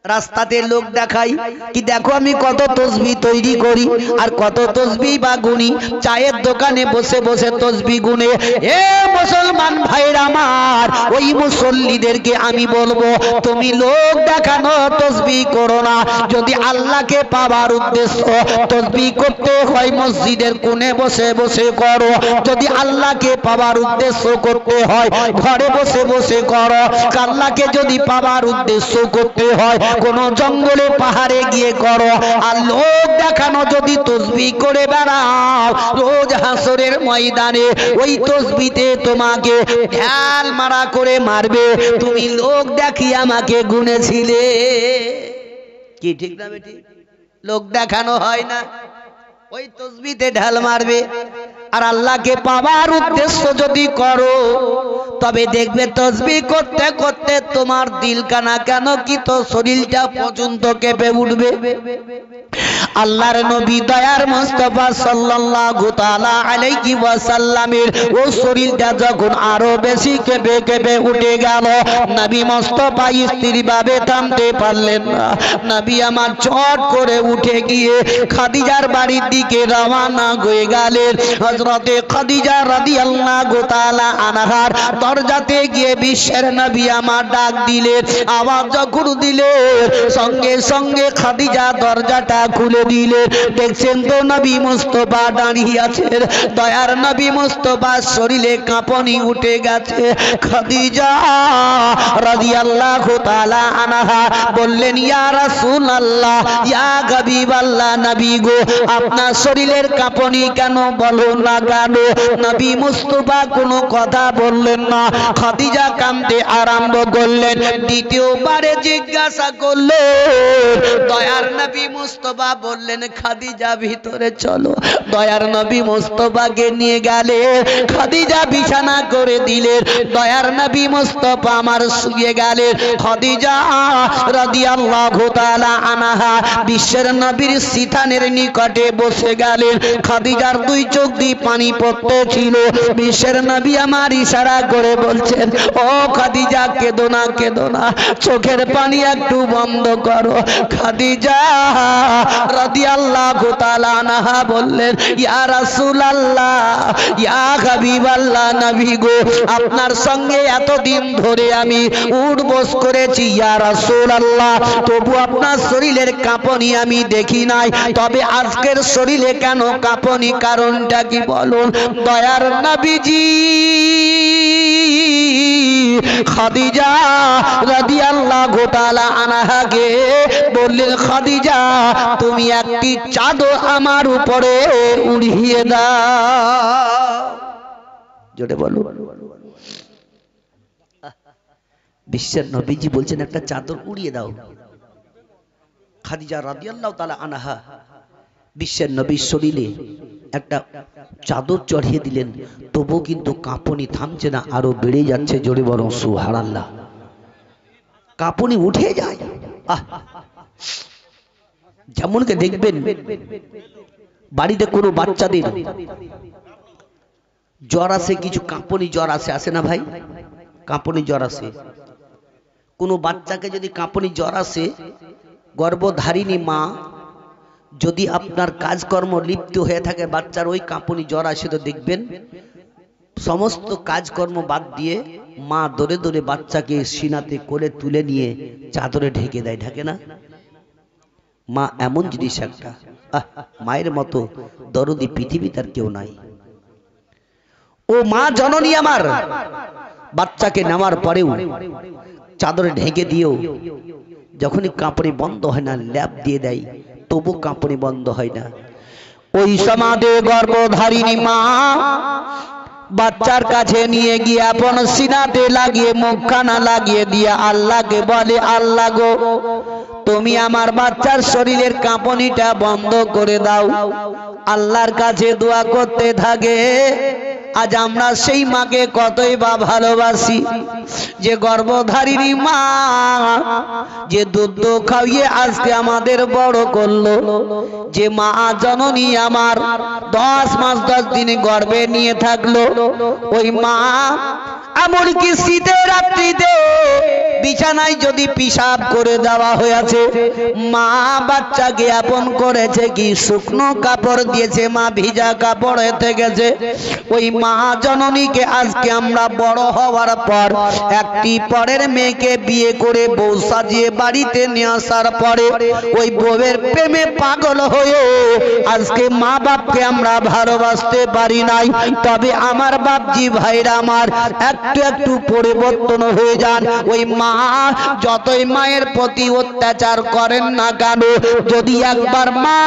রাস্তাতে লোক দেখাই কি দেখো আমি কত তসবিহ তৈরি করি আর কত তসবিহ বা গুনি। চায়ের দোকানে বসে বসে তসবিহ গুনে। এ মুসলমান ভাইরা আমার, ওই মুসল্লিদেরকে আমি বলবো তুমি লোক দেখানো তসবিহ করো না। যদি আল্লাহকে পাওয়ার উদ্দেশ্য তসবিহ করতে হয় মসজিদের কোণে বসে বসে করো। যদি আল্লাহকে পাওয়ার উদ্দেশ্য করতে হয় ঘরে বসে বসে করো। আল্লাহকে যদি পাওয়ার উদ্দেশ্য করতে হয় কোন জঙ্গলে পাহাড়ে গিয়ে করো। আর লোক দেখানো যদি তসবিহ করে বেড়াও, রোজ হাসরের ময়দানে ওই তসবিতে তোমাকে ঢাল মারা করে মারবে। তুমি লোক দেখি আমাকে গুনেছিলে। কি ঠিক না বেটি? লোক দেখানো হয় না, ওই তসবিতে ঢাল মারবে। আর আল্লাহকে পাওয়ার উদ্দেশ্য যদি করো তবে দেখবে তসবিহ করতে করতে তোমার দিল কানা কেন কি তো শরীরটা পর্যন্ত কেঁপে উঠবে। আল্লাহর নবী দয়ার মুস্তাফা সাল্লাল্লাহু তাআলা আলাইহি ওয়াসাল্লামের ও শরীরটা যখন আরো বেশি কেঁপে কেঁপে উঠে গেল, নবী মুস্তাফা স্থিরভাবে থামতে পারলেন না। নবী আমার চট করে উঠে গিয়ে খাদিজার বাড়ির দিকে রওনা হয়ে গেলেন। হযরতে খাদিজা রাদিয়াল্লাহু তাআলা আনহার দরজাতে গিয়ে বিশ্বের নবী আমার ডাক দিলেন। আওয়াজ যখন দিলেন সঙ্গে সঙ্গে খাদিজা দরজাটা খুলে দিলেন। দেখছেন তো নবী মুস্তাফা দাঁড়িয়ে আছেন। দয়ার নবী মুস্তাফার শরীরে কাঁপুনি উঠে গেছে। খাদিজা রাদিয়াল্লাহু তাআলা আনহা বললেন, ইয়া রাসূলুল্লাহ, ইয়া হাবিবাল্লাহ, নবী গো আপনার শরীরের কাঁপুনি কেন বলো না কেন? নবী মুস্তাফা কোনো কথা বললেন না। খাদিজা কাঁদতে আরম্ভ করলেন। দ্বিতীয়বারে জিজ্ঞাসা করলেন, দয়ার নবী মুস্তাফা বললেন খাদিজা ভিতরে চলো। দয়ার নবী মোস্তফাকে নিয়ে গেলে, খাদিজা বিছানা করে দিলেন, দয়ার নবী মোস্তফা আমার শুয়ে গেলেন। খাদিজা রাদিয়াল্লাহু তাআলা আনহা বিশ্বের নবীর সিথানের নিকটে বসে গেলেন। খাদিজার দুই চোখ দিয়ে পানি পড়তেছিল। বিশ্বের নবী আমার ইশারা করে বলছেন, ও খাদিজা কেঁদো না, কেঁদো না, চোখের পানি একটু বন্ধ করো। খাদিজা রাদিয়াল্লাহু তাআলা আনহা বললেন, ইয়া রাসূলুল্লাহ, ইয়া হাবিবাল্লাহ, নবী গো, আপনার সঙ্গে এতদিন ধরে আমি উঠবস করেছি ইয়া রাসূলুল্লাহ, তবু আপনার শরীরের কাঁপনি আমি দেখি নাই, তবে আজকের শরীরে কেন কাঁপনি, কারণটা কি বলুন? দয়ার নবীজি খাদিজা রাদিয়াল্লাহু তাআলা আনহাকে বললেন, খাদিজা তুমি একটি চাদর আমার উপরে উড়িয়ে দাও। জোরে বলো। বিশ্বের নবীজি বলছেন একটা চাদর উড়িয়ে দাও। খাদিজা রাদিয়াল্লাহু তাআলা আনহা বিশ্বের নবীর শরীরে একটা চাদর চড়িয়ে দিলেন, তবু কিন্তু কাঁপুনি থামছে না, আরো বেড়ে যাচ্ছে। জোরে বরং সুবহানাল্লাহ। কাঁপুনি উঠে যায়। যেমনকে দেখবেন বাড়িতে কোনো বাচ্চাদের জ্বর আসে, কিছু কাঁপুনি জ্বর আসে, আসে না ভাই? কাঁপুনি জ্বর আসে। কোনো বাচ্চাকে যদি কাঁপুনি জ্বর আসে, গর্ভধারিণী মা যদি আপনার কাজকর্ম লিপ্ত হয়ে থাকে, বাচ্চার ওই কাঁপুনি জ্বর আসে, তো দেখবেন সমস্ত কাজকর্ম বাদ দিয়ে মা দৌড়ে দৌড়ে বাচ্চাকে সিনাতে কোলে তুলে নিয়ে চাদরে ঢেকে দেয়, ঢাকে না? মা এমন জিনিস একটা, মায়ের মতো দরদি পৃথিবী তার কেউ নাই। ও মা জননী আমার বাচ্চাকে নেওয়ার পরেও চাদরে ঢেকে দিও, যখনই কাঁপুনি বন্ধ হয় না, ল্যাপ দিয়ে দেয়, তবু কাঁপুনি বন্ধ হয় না। ওই সমাজে গর্ভধারিণী মা বাচ্চার কাছে নিয়ে গিয়ে আপন সিনাতে লাগিয়ে মুখখানা লাগিয়ে দিয়ে আল্লাহকে বলে, আল্লাহ গো, তুমি আমার বাচ্চার শরীরের কাঁপুনিটা বন্ধ করে দাও। আল্লাহর কাছে দোয়া করতে থাকে। আজ আমরা সেই মাকে কতই বা ভালোবাসি, যে গর্ভধারিণী মা, যে দুধ খাইয়ে আজকে আমাদের বড় করলো, যে মা জননী আমার 10 মাস 10 দিন গর্ভে নিয়ে থাকলো। ওই মা এমনকি শীতের রাত্রিতে বিছানায় যদি পিশাব করে দেওয়া হয়েছে, মা বাচ্চাকে আপন করেছে কি শুকনো কাপড় দিয়েছে, মা ভিজা কাপড়ে থেকেছে। ওই মা জননীকে আজকে আমরা বড় হওয়ার পর একটি পরের মেয়েকে বিয়ে করে বউ সাজিয়ে বাড়িতে নিয়ে আসার পরে ওই বউয়ের প্রেমে পাগল হয়ে আজকে মা বাপকে আমরা ভালোবাসতে পারি নাই। তবে আমার বাপজি ভাইরা আমার একটু একটু পরিবর্তন হয়ে যান। ওই মা যতই মায়ের প্রতি অত্যাচার করেন না কেন, যদি একবার মা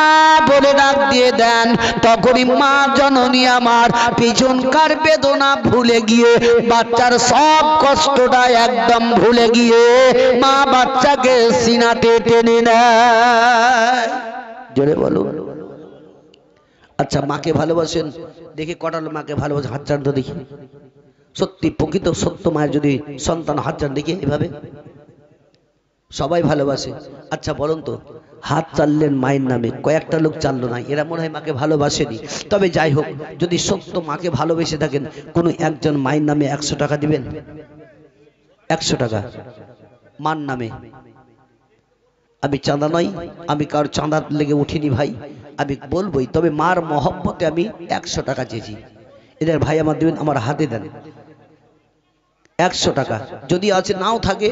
বলে ডাক দিয়ে দেন, তখনই মা জননী আমার পিছনকার বেদনা ভুলে গিয়ে, বাচ্চার সব কষ্টটা একদম ভুলে গিয়ে মা বাচ্চাকে সিনাতে টেনে নেয়। জোরে বলো। আচ্ছা, মাকে ভালোবাসেন দেখে কটালো মাকে ভালোবাসে? হাত চান তো দেখি। সত্যি প্রকৃত সত্য মায়ের যদি সন্তান হাত চান দেখি, এভাবে সবাই ভালোবাসে। আচ্ছা বলুন তো, হাত চাললেন মায়ের নামে, কয়েকটা লোক চাললো না, এরা মনে হয় মাকে ভালোবাসেনি। তবে যাই হোক, যদি সত্য মাকে ভালোবেসে থাকেন, কোনো একজন মায়ের নামে 100 টাকা দিবেন? 100 টাকা মার নামে। আমি চাঁদা নই, আমি কারোর চাঁদার লেগে উঠিনি ভাই, আমি বলবোই। তবে মার মহব্বতে আমি 100 টাকা চেয়েছি। এদের ভাই আমার দেবেন, আমার হাতে দেন 100 টাকা। যদি আছে নাও থাকে,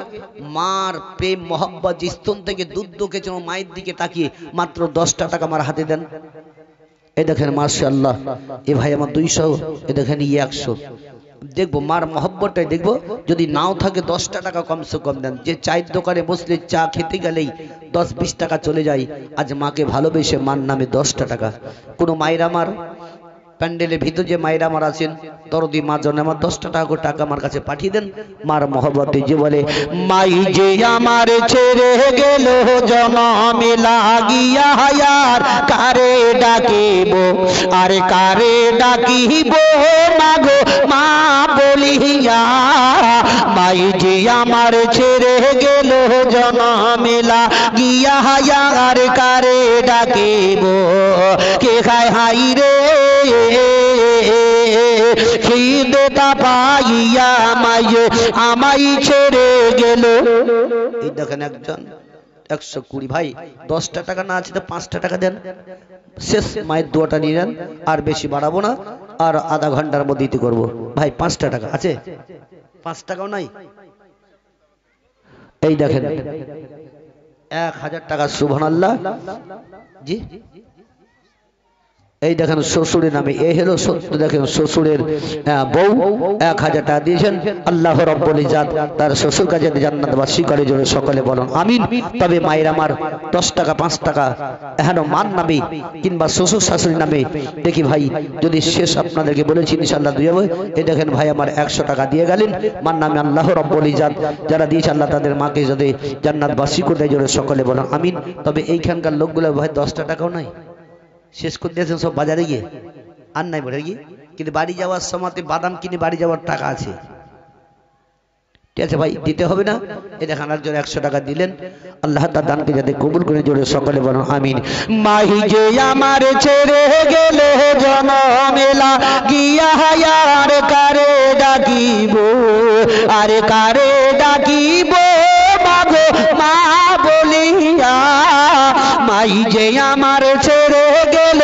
মার প্রেম মহব্বত স্তন থেকে দুধ দোকেছে মায়ের দিকে তাকিয়ে মাত্র 10টা টাকা আমার হাতে দেন। এই দেখেন মাশাআল্লাহ, এ ভাই আমার 200, এ দেখেন 100। দেখবো মার মহব্বতটাই দেখবো। যদি নাও থাকে 10টা টাকা কমসে কম দেন। যে চায়ের দোকানে বসলে চা খেতে গেলেই 10-20 টাকা চলে যায়, আজ মাকে ভালোবেসে মার নামে 10টা টাকা। কোনো মায়ের আমার প্যান্ডেলের ভিতর যে মায়েরা আমার আছেন দরদি মা জন আমার 10টা টাকা আমার কাছে পাঠিয়ে দেন। মার মহব্বতে যে বলে মাই যে আমার ছেড়ে গেল জনমে লাগিয়া আর কারে ডাকিব, আরে কারে ডাকিব মাগো মা বলিয়া, মাই যে আমার ছেড়ে গেল জনমে লাগিয়া আর কারে ডাকিব, কে খায় হাই রে খিদেটা পাইয়া আমায় ছেড়ে গেল। এই দেখেন একজন 120 ভাই 10টা টাকা না আছে তো 5টা টাকা দেন, শেষ মায়ের দোয়াটা নিয়ে নেন, আর বেশি বাড়াবো না, আর আধা ঘন্টার মধ্যে দিতে করবো। ভাই 5টা টাকা আছে? 5 টাকাও নাই। এই দেখেন 1000 টাকা সুবহানাল্লাহ। জি এই দেখেন শ্বশুরের নামে এ হলো সত্য। দেখেন শ্বশুরের বউ 1000 টাকা দিয়েছেন। আল্লাহ রাব্বুল ইজ্জত তার শ্বশুর কাছে জান্নাতবাসী করে জোরে সকলে বলুন আমিন। তবে মায়ের আমার 10 টাকা 5 টাকা এখন মান নামে কিংবা শ্বশুর শাশুড়ির নামে দেখি ভাই যদি শেষ আপনাদেরকে বলেছি ইনশাআল্লাহ দিয়ে যাবে। এই দেখেন ভাই আমার 100 টাকা দিয়ে গেলেন মান নামে। আল্লাহ রাব্বুল ইজ্জত যারা দিয়েছে আল্লাহ তাদের মাকে যদি জান্নাতবাসী করে জোরে সকলে বলুন আমিন। তবে এইখানকার লোকগুলো ভাই 10টা টাকাও নাই, শেষ করে দিয়েছেন সব বাজারে গিয়ে, আর নাই বলে গিয়ে। কিন্তু বাড়ি যাওয়ার সময় বাদাম কিনে বাড়ি যাওয়ার টাকা আছে, ঠিক আছে ভাই দিতে হবে না। এই দেখেন একজন 100 টাকা দিলেন। আল্লাহ তাআলা দানকে যাতে কবুল করে জোরে সকলে বলুন আমিন। মাহি যে আমার ছেড়ে গেল জনমে লাগিয়া আর কারে ডাকিব, আরে কারে ডাকিব মাগো মা বলিয়া, মাই যে আমার ছেড়ে গেল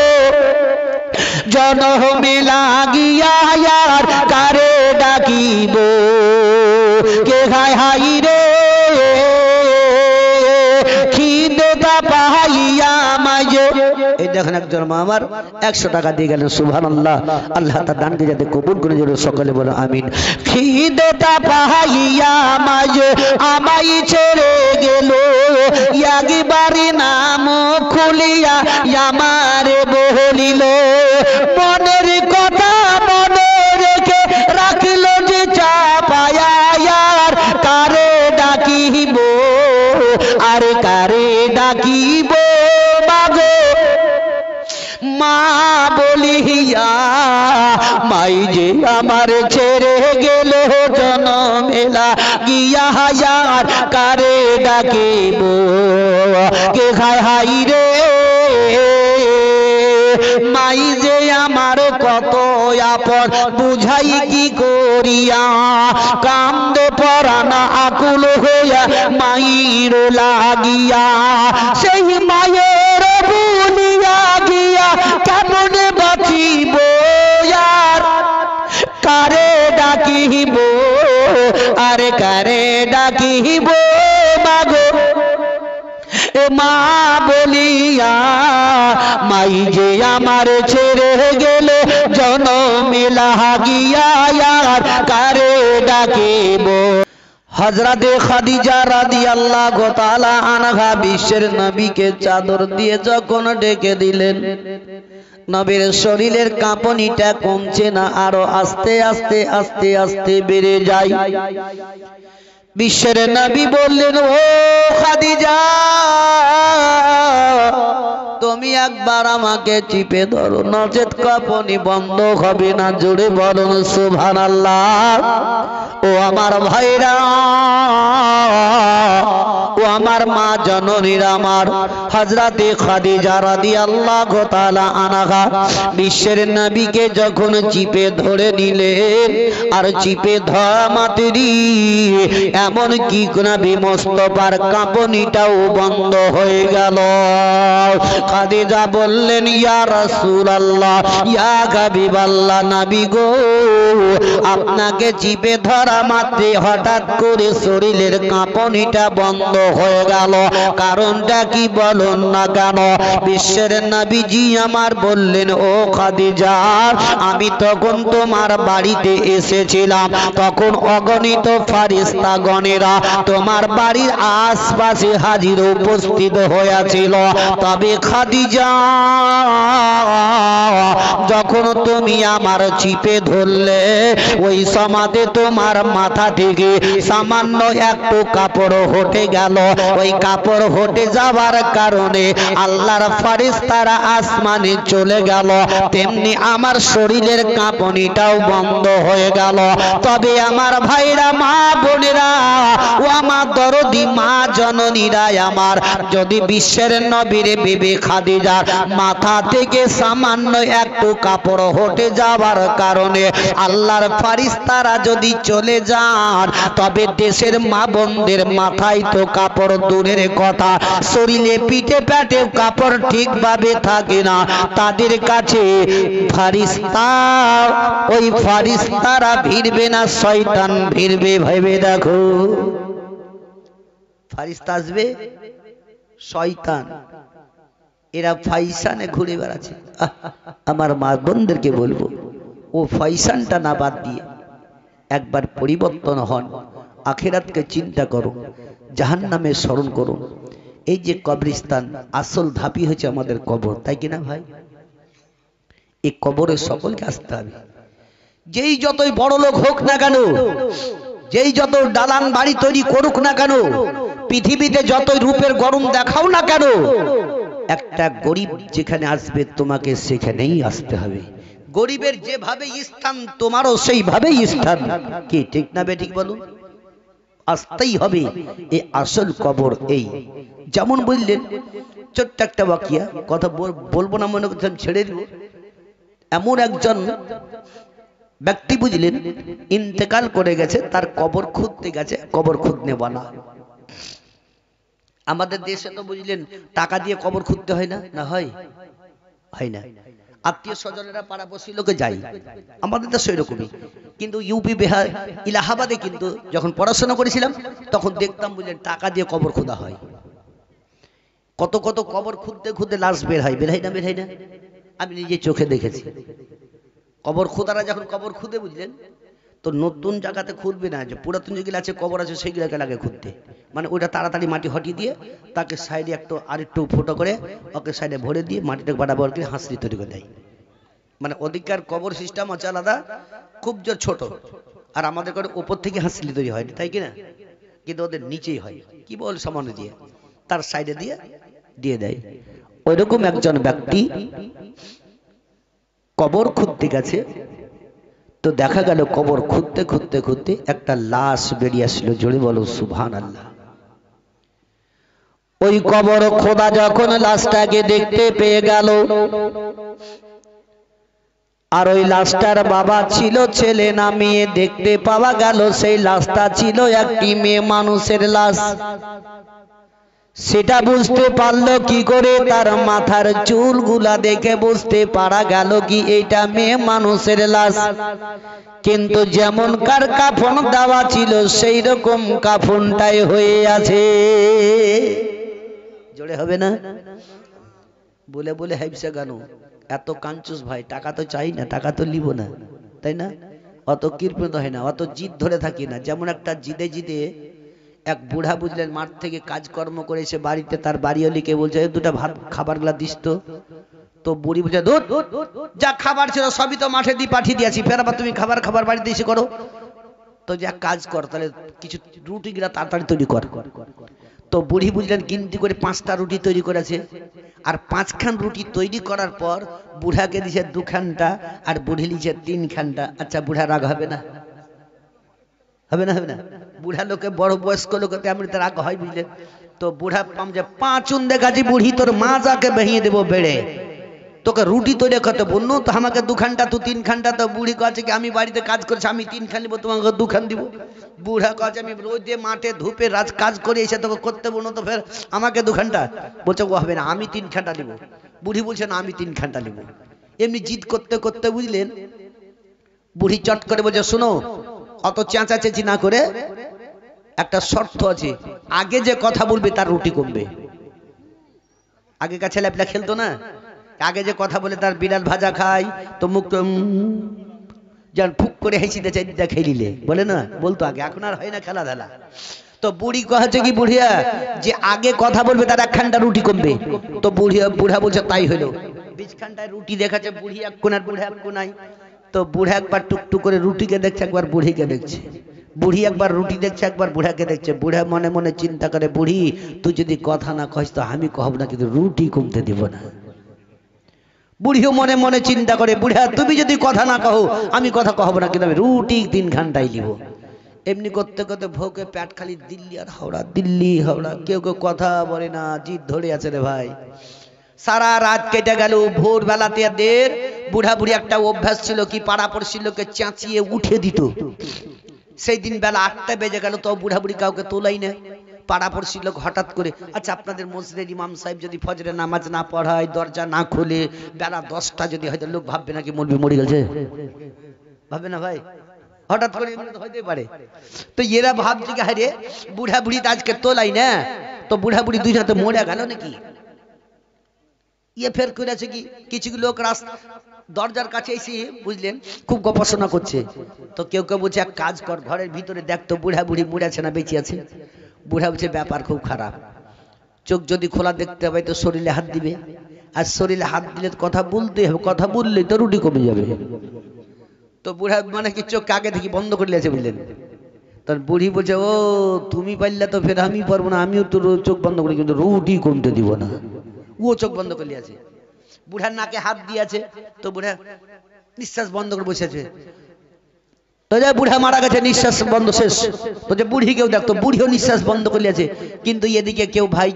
জনমে লাগিয়া আর কারে ডাকিব, কে হায় হাই রে খিদেটা পাইয়া মাঝে। এই দেখেন একজন মা আমার 100 টাকা দিয়ে গেলেন সুবহানাল্লাহ। আল্লাহ তাআলা দানকে যাতে কবুল করে জোরে সকলে বলো আমিন। খিদেটা পাইয়া মাঝে আমায় ছেড়ে গেল, একবারে নাম খুলিয়া আমার বলিল, মনের কথা মনে রেখে রাখল যে চাপায়া আর কারে ডাকিব, আরে কারে ডাকিব মাগো মা বলিয়া, মাই যে আমার ছেড়ে গেল জনমে লাগিয়া আর কারে ডাকিব, কে খায় হাই রে মাই যে আমার কত আপন বুঝাই কি করিয়া, কান্দে পরানা আকুল হইয়া মায়ের লাগিয়া, সেই মায়ের ভুলিয়া গিয়া কেমনে বাঁচিব আর কারে ডাকিব, আরে কারে ডাকিব মাগো মা বলিয়া, মাই যে আমার ছেড়ে গেল জনমে লাগিয়া আর কারে ডাকিব। হযরতে খাদিজা রাদিয়াল্লাহু তাআলা আনহা বিশ্বের নবীকে চাদর দিয়ে যখন ঢেকে দিলেন, নবীর শরীরের কাঁপুনিটা কমছে না, আরো আস্তে আস্তে আস্তে আস্তে বেড়ে যায়। বিশ্বের নবী বললেন ও খাদিজা তুমি একবার আমাকে চিপে ধরো, নচেত কাঁপুনি বন্ধ হবে না। জোরে বলুন সুবহানাল্লাহ। ও আমার ভাইরা, ও আমার মা জননীরা, আমার হযরতে খাদিজা রাদিয়াল্লাহু তাআলা আনহা বিশ্বের নবীকে যখন চিপে ধরে নিলেন, আর চিপে ধরা মাত্রই এমন কি নবী মোস্তফার কাঁপুনিটাও বন্ধ হয়ে গেল। খাদিজা বললেন ইয়া রাসূলুল্লাহ, ইয়া হাবিবাল্লাহ, নবী গো আপনাকে চিপে ধরা মাত্রই হঠাৎ করে শরীরের কাঁপুনিটা বন্ধ হয়ে গেল, কারণটা কি বলুন না কেন? বিশ্বের নবীজি আমার বললেন ও খাদিজা আমি তখন তোমার বাড়িতে এসেছিলাম, তখন অগণিত ফারিস্তাগণ বোনেরা তোমার বাড়ির আশপাশে হাজির উপস্থিত হয়েছিল। তবে খাদিজা যখন তুমি আমার চিপে ধরলে ওই সমাজে তোমার মাথা থেকে সামান্য একটু কাপড় হটে গেল। ওই কাপড় হটে যাওয়ার কারণে আল্লাহর ফেরেশতারা আসমানে চলে গেল, তেমনি আমার শরীরের কাঁপুনিটাও বন্ধ হয়ে গেল। তবে আমার ভাইরা, মা বোনেরা ও আমার দরদি মা জননীরা আমার, যদি বিশ্বের নবীর বিবি খাদিজার মাথা থেকে সামান্য একটু কাপড় হটে যাওয়ার কারণে আল্লাহর ফেরেশতারা যদি চলে যান, তবে দেশের মা বোনদের মাথায় তো কাপড় দূরের কথা, শরীরে পিঠে পেটে কাপড় ঠিকভাবে থাকে না। তাদের কাছে ফেরেশতা, ওই ফেরেশতারা ভিড়বে না, শয়তান ভিড়বে। ভেবে দেখো, ফেরেশতা আসবে, শয়তান, এরা ফাইসানে ঘুরে বেড়াচ্ছে। আমার মা বোনদেরকে বলবো, ও ফাইসানটা না বাদ দিয়ে একবার পরিবর্তন হন, আখিরাতকে চিন্তা করো, জাহান্নামে স্মরণ করুন। এই যে কবরস্থান, আসল ধাপি হচ্ছে আমাদের কবর, তাই কিনা ভাই? এই কবরে সকলকে আসতে হবে। যেই যতই বড় লোক হোক না কেন, যেই যত দালান বাড়ি তৈরি করুক না কেন, পৃথিবীতে যতই রূপের গরম দেখাও না কেন, একটা গরিব যেখানে আসবে তোমাকে সেখানেই আসতে হবে। গরিবের যেভাবে স্থান তোমারও সেইভাবেই স্থান। কি ঠিক না বেঠিক বলুন? আসতেই হবে। এই আসল কবর এই। যেমন বললেন, ছোট্ট একটা বাকিয়া কথা বলবো না, মনে করছেন ছেড়ে দিব। এমন একজন ব্যক্তি বুঝলেন ইন্তেকাল করে গেছে, তার কবর খুঁড়তে গেছে, কবর খুঁড়তে বলা। আমাদের দেশে তো বুঝলেন টাকা দিয়ে কবর খুঁড়তে হয় না, না হয়? হয় না। আত্মীয় স্বজনেরা পাড়াপড়শি লোকে যায়, আমাদের তো সেরকমই। কিন্তু ইউপি, বিহার, ইলাহাবাদে কিন্তু যখন পড়াশোনা করেছিলাম তখন দেখতাম বুঝলেন টাকা দিয়ে কবর খোদা হয়। কত কত কবর খুঁড়তে খুঁড়তে লাশ বের হয়, বের হয় না? বের হয় না? আমি নিজে চোখে দেখেছি। কবর খোদারা যখন কবর খুঁড়ে বুঝলেন, তো নতুন জায়গাতে খুঁড়বে না, যে পুরাতন যেগুলো আছে কবর আছে সেইগুলোকে লাগে খুঁড়তে। মানে ওইটা তাড়াতাড়ি মাটি হটিয়ে দিয়ে তাকে সাইডে আরেকটু ফুটো করে ওকে সাইডে ভরে দিয়ে মাটিটাকে বাড়াবার করে হাঁসলি তৈরি করে দেয়। মানে ওদিককার কবর সিস্টেম আছে আলাদা, খুব জোর ছোট, আর আমাদের করে উপর থেকে হাঁসলি তৈরি হয়, তাই কিনা? কিন্তু ওদের নিচেই হয়, কি বল, সামান্য দিয়ে তার সাইডে দিয়ে দিয়ে দেয়। ওইরকম একজন ব্যক্তি কবর খুঁড়তে গেছে, তো দেখা গেল কবর খুঁড়তে খুঁড়তে খুঁড়তে একটা লাশ বেরিয়ে আসলো। জোরে বলো সুবহানাল্লাহ। ওই কবর খোদা যখন লাশটাকে দেখতে পেয়ে গেল, আর ওই লাশটার বাবা ছিল ছেলে না মেয়ে, দেখতে পাওয়া গেল সেই লাশটা ছিল একটি মেয়ে মানুষের লাশ। সেটা বুঝতে পারলো কি করে? তার মাথার চুলগুলা দেখে বুঝতে পারা গেল কি এটা মেয়ে মানুষের লাশ। কিন্তু যেমন কার কাফন দেওয়া ছিল সেই রকম কাফনটাই হয়ে আছে। জোরে হবে না? বলে বলে হাইবসা গানো, এত কাঞ্চুস ভাই, টাকা তো চাই না, টাকা তো লিব না, তাই না? অত কৃপণ হয় না, অত জিদ ধরে থাকি না। যেমন একটা জিদে জিদে এক বুড়া বুঝলেন মাঠ থেকে কাজকর্ম করে এসে বাড়িতে তার বাড়িওয়ালিকে বলছে, দুটা ভাত খাবারগুলা দিস তো। তো বুড়ি বলছে, দুধ যা খাবার ছিল সবই তো মাঠে দিয়ে পাঠিয়ে দিয়েছি, ফের আবার তুমি খাবার বাড়িতে এসে করো। তো যা কাজ কর, তাহলে কিছু রুটি গিলা তাড়াতাড়ি তৈরি কর। তো বুড়ি বুঝলেন গিনতি করে 5টা রুটি তৈরি করেছে, আর 5খান রুটি তৈরি করার পর বুড়াকে দিছে 2খানটা আর বুড়ি লিছে 3খানটা। আচ্ছা, বুড়া রাগ হবে না? হবে না? হবে না? বুড়া লোকে, বড় বয়স্ক লোকে তেমনি তার রাগ হয়, বুঝলেন? তো বুড়া যে 5 দেখাচ্ছি বুড়ি, তোর মা যাকে বেহিয়ে দেবো বেড়ে, তোকে রুটি তৈরি করতে বললো তো আমাকে 2খানটা, তুই 3খানটা। তো বুড়ি কাছে কি আমি বাড়িতে কাজ করছি, আমি 3খান দিব, তোমাকে 2খান দিব। বুড়া কাছে আমি রোদে মাঠে ধূপে কাজ করে এসে তোকে করতে বললো, তো ফের আমাকে 2খানটা। বলছে ও হবে না, আমি 3খানটা নিব। বুড়ি বলছে না, আমি 3খানটা নিব। এমনি জিদ করতে করতে বুঝলেন বুড়ি চট করে বলছে, শোনো, অত চেঁচাচেঁচি না করে একটা শর্ত আছে, আগে যে কথা বলবে তার রুটি কমবে। আগেকার ছেলেপেলা খেলতো না, আগে যে কথা বলে তার বিড়াল ভাজা খায় তো মুখ যেন ফুক করে হেসিতে চাইতে খেলিলে বলে না, বলতো আগে, এখন আর হয় না খেলাধুলা। তো বুড়ি কহেছে কি, বুড়িয়া যে আগে কথা বলবে তার একখানটা রুটি কমবে। তো বুড়া বলছে তাই হলো, বিছখানটায় রুটি দেখাচ্ছে, বুড়ি এক কোনার বুড়া এক কোনায়। তো বুড়া একবার টুকটুক করে রুটিকে দেখছে, একবার বুড়িকে দেখছে। বুড়ি একবার রুটি দেখছে, একবার বুড়াকে দেখছে। বুড়া মনে মনে চিন্তা করে, বুড়ি তুই যদি কথা না কহিস তো আমি কহব না, কিন্তু রুটি কমতে দিব না। বুড়িও মনে মনে চিন্তা করে, বুড়া তুমি যদি কথা না কহো আমি কথা কহব না, কিন্তু আমি রুটি 3 ঘন্টায় নিব। এমনি করতে করতে ভোকে পেট খালি দিল্লি আর হাওড়া, দিল্লি হাওড়া, কেউ কেউ কথা বলে না, জিদ ধরে আছে রে ভাই। সারা রাত কেটে গেল। ভোর বেলাতে দের বুড়া বুড়ি একটা অভ্যাস ছিল কি, পাড়া পড়শির লোককে চেঁচিয়ে উঠে দিত। সেই দিন বেলা 8টা বেজে গেল, তো বুড়া বুড়ি কাউকে তোলাই না। পাড়া পড়শির লোক হঠাৎ করে, আচ্ছা আপনাদের মসজিদের ইমাম সাহেব যদি ফজরের নামাজ না পড়ায়, দরজা না খোলে, বেলা 10টা যদি হয়তো লোক ভাববে নাকি মৌলবি মরে গেছে, ভাববে না ভাই? হঠাৎ করে হইতে পারে। তো এরা ভাবছে কি, হারে বুড়া বুড়ি আজকে তোলাই না, তো বুড়া বুড়ি 2 হাতে মরে গেল নাকি। ফের করেছে কি, কিছু লোক রাস্তা দরজার কাছে এসে বুঝলেন খুব গবেষণা করছে। তো কেউ কেউ বলছে এক কাজ কর, ঘরের ভিতরে দেখ তো বুড়া বুড়ি মরে আছে না বেঁচে আছে। বুড়া বলছে ব্যাপার খুব খারাপ, চোখ যদি খোলা দেখতে পাই তো শরীরে হাত দিবে, আর শরীরে হাত দিলে কথা বলতে হবে, কথা বললে তো রুটি কমে যাবে। তো বুড়া মানে কি চোখ আগে থেকে বন্ধ করে আছে বুঝলেন। তোর বুড়ি বলছে, ও তুমি পারলে তো ফের আমি পারবো না, আমিও তো চোখ বন্ধ করি, কিন্তু রুটি কমতে দিব না। ও চোখ বন্ধ করে আছে, বুড়ার নাকে হাত দিয়েছে। তো বুড়া নিঃশ্বাস বন্ধ করে বসে আছে। তো যে বুড়া মারা গেছে, নিঃশ্বাস বন্ধ, শেষ। তো যে বুড়ি কেউ দেখতো, বুড়িও নিঃশ্বাস বন্ধ করে আছে, কিন্তু এদিকে কেউ ভাই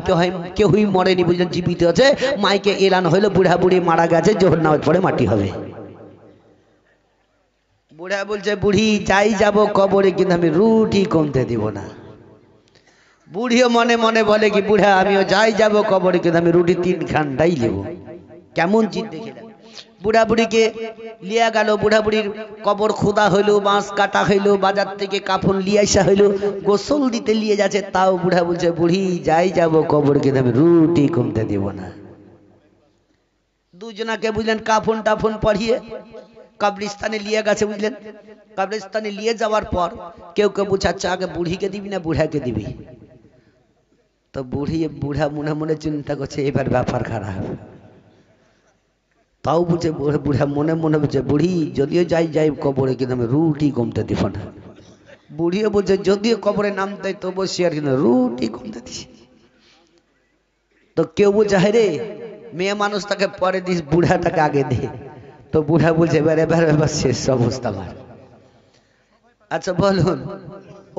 কেউই মরেনি বুঝলেন, জীবিত আছে। মাইকে এলান হইলো বুড়া বুড়ি মারা গেছে, জোহর নামাজ পড়ে মাটি হবে। বুড়া বলছে, বুড়ি যাই যাব কবরে, কিন্তু আমি রুটি কমতে দিব না। বুড়িও মনে মনে বলে কি, বুড়া আমিও যাই যাব কবরে, কিন্তু আমি রুটি 3 ঘন্টাই নেব। কেমন জিদ দেখে বুড়া বুড়িকে লিয়া গেল। বুড়া বুড়ির কবর খোদা হইলো, বাঁশ কাটা হইলো, বাজার থেকে কাফন লিয়ে আসা হইলো, গোসল দিতে নিয়ে যাচ্ছে। তাও বুড়া বলছে, বুড়ি যাই যাব কবর, কিন্তু আমি রুটি কমতে দিব না। দুজনাকে বুঝলেন কাফন টাফন পরিয়ে কবরস্থানে নিয়ে গেছে বুঝলেন। কবরস্থানে নিয়ে যাওয়ার পর কেউ কেউ বলছে, আচ্ছা আগে বুড়িকে দিবি না বুড়াকে দিবি। তো বুড়া মনে মনে চিন্তা করছে, এবার ব্যাপার খারাপ। তাও বুঝে বুড়া মনে মনে বলছে, বুড়ি যদিও যাই কবরে, কিন্তু আমি রুটি কমতে দিব না। বুড়িও বলছে, যদিও কবরে নামতে তবু সে আর কিন্তু রুটি কমতে দিছি। তো কেউ বলছে, হ্যাঁ রে মেয়ে মানুষ তাকে পরে দিস, বুড়াটাকে আগে দে। তো বুড়া বলছে, এবার শেষ অবস্থা আমার। আচ্ছা বলুন,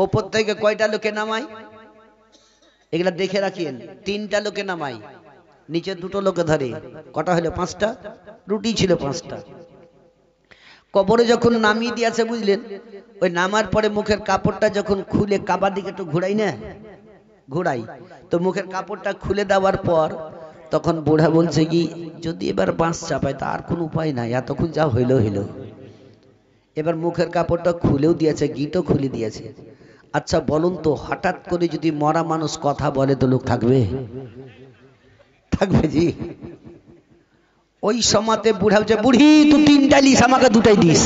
ওপর থেকে কয়টা লোকে নামাই? এগুলা দেখে রাখিয়েন। 3টা লোকে নামাই, নিচে 2টো লোকে ধরে, কটা হলো? 5টা। রুটি ছিল 5টা। কবরে যখন নামিয়ে দিয়েছে বুঝলেন, ওই নামার পরে মুখের কাপড়টা যখন খুলে কাবার দিকে একটু ঘোরাই না, ঘোরাই, তো মুখের কাপড়টা খুলে দেওয়ার পর তখন বুড়া বলছে কি, যদি এবার বাঁশ চাপায় তা আর কোনো উপায় নাই, এতক্ষণ যা হইলো। এবার মুখের কাপড়টা খুলেও দিয়েছে, গিটও খুলে দিয়েছে। আচ্ছা বলুন তো, হঠাৎ করে যদি মরা মানুষ কথা বলে তো লোক থাকবে? থাকবে জি। ওই সময়তে বুড়া বলছে, বুড়ি তুই 3টা লিস, আমাকে 2টাই দিস।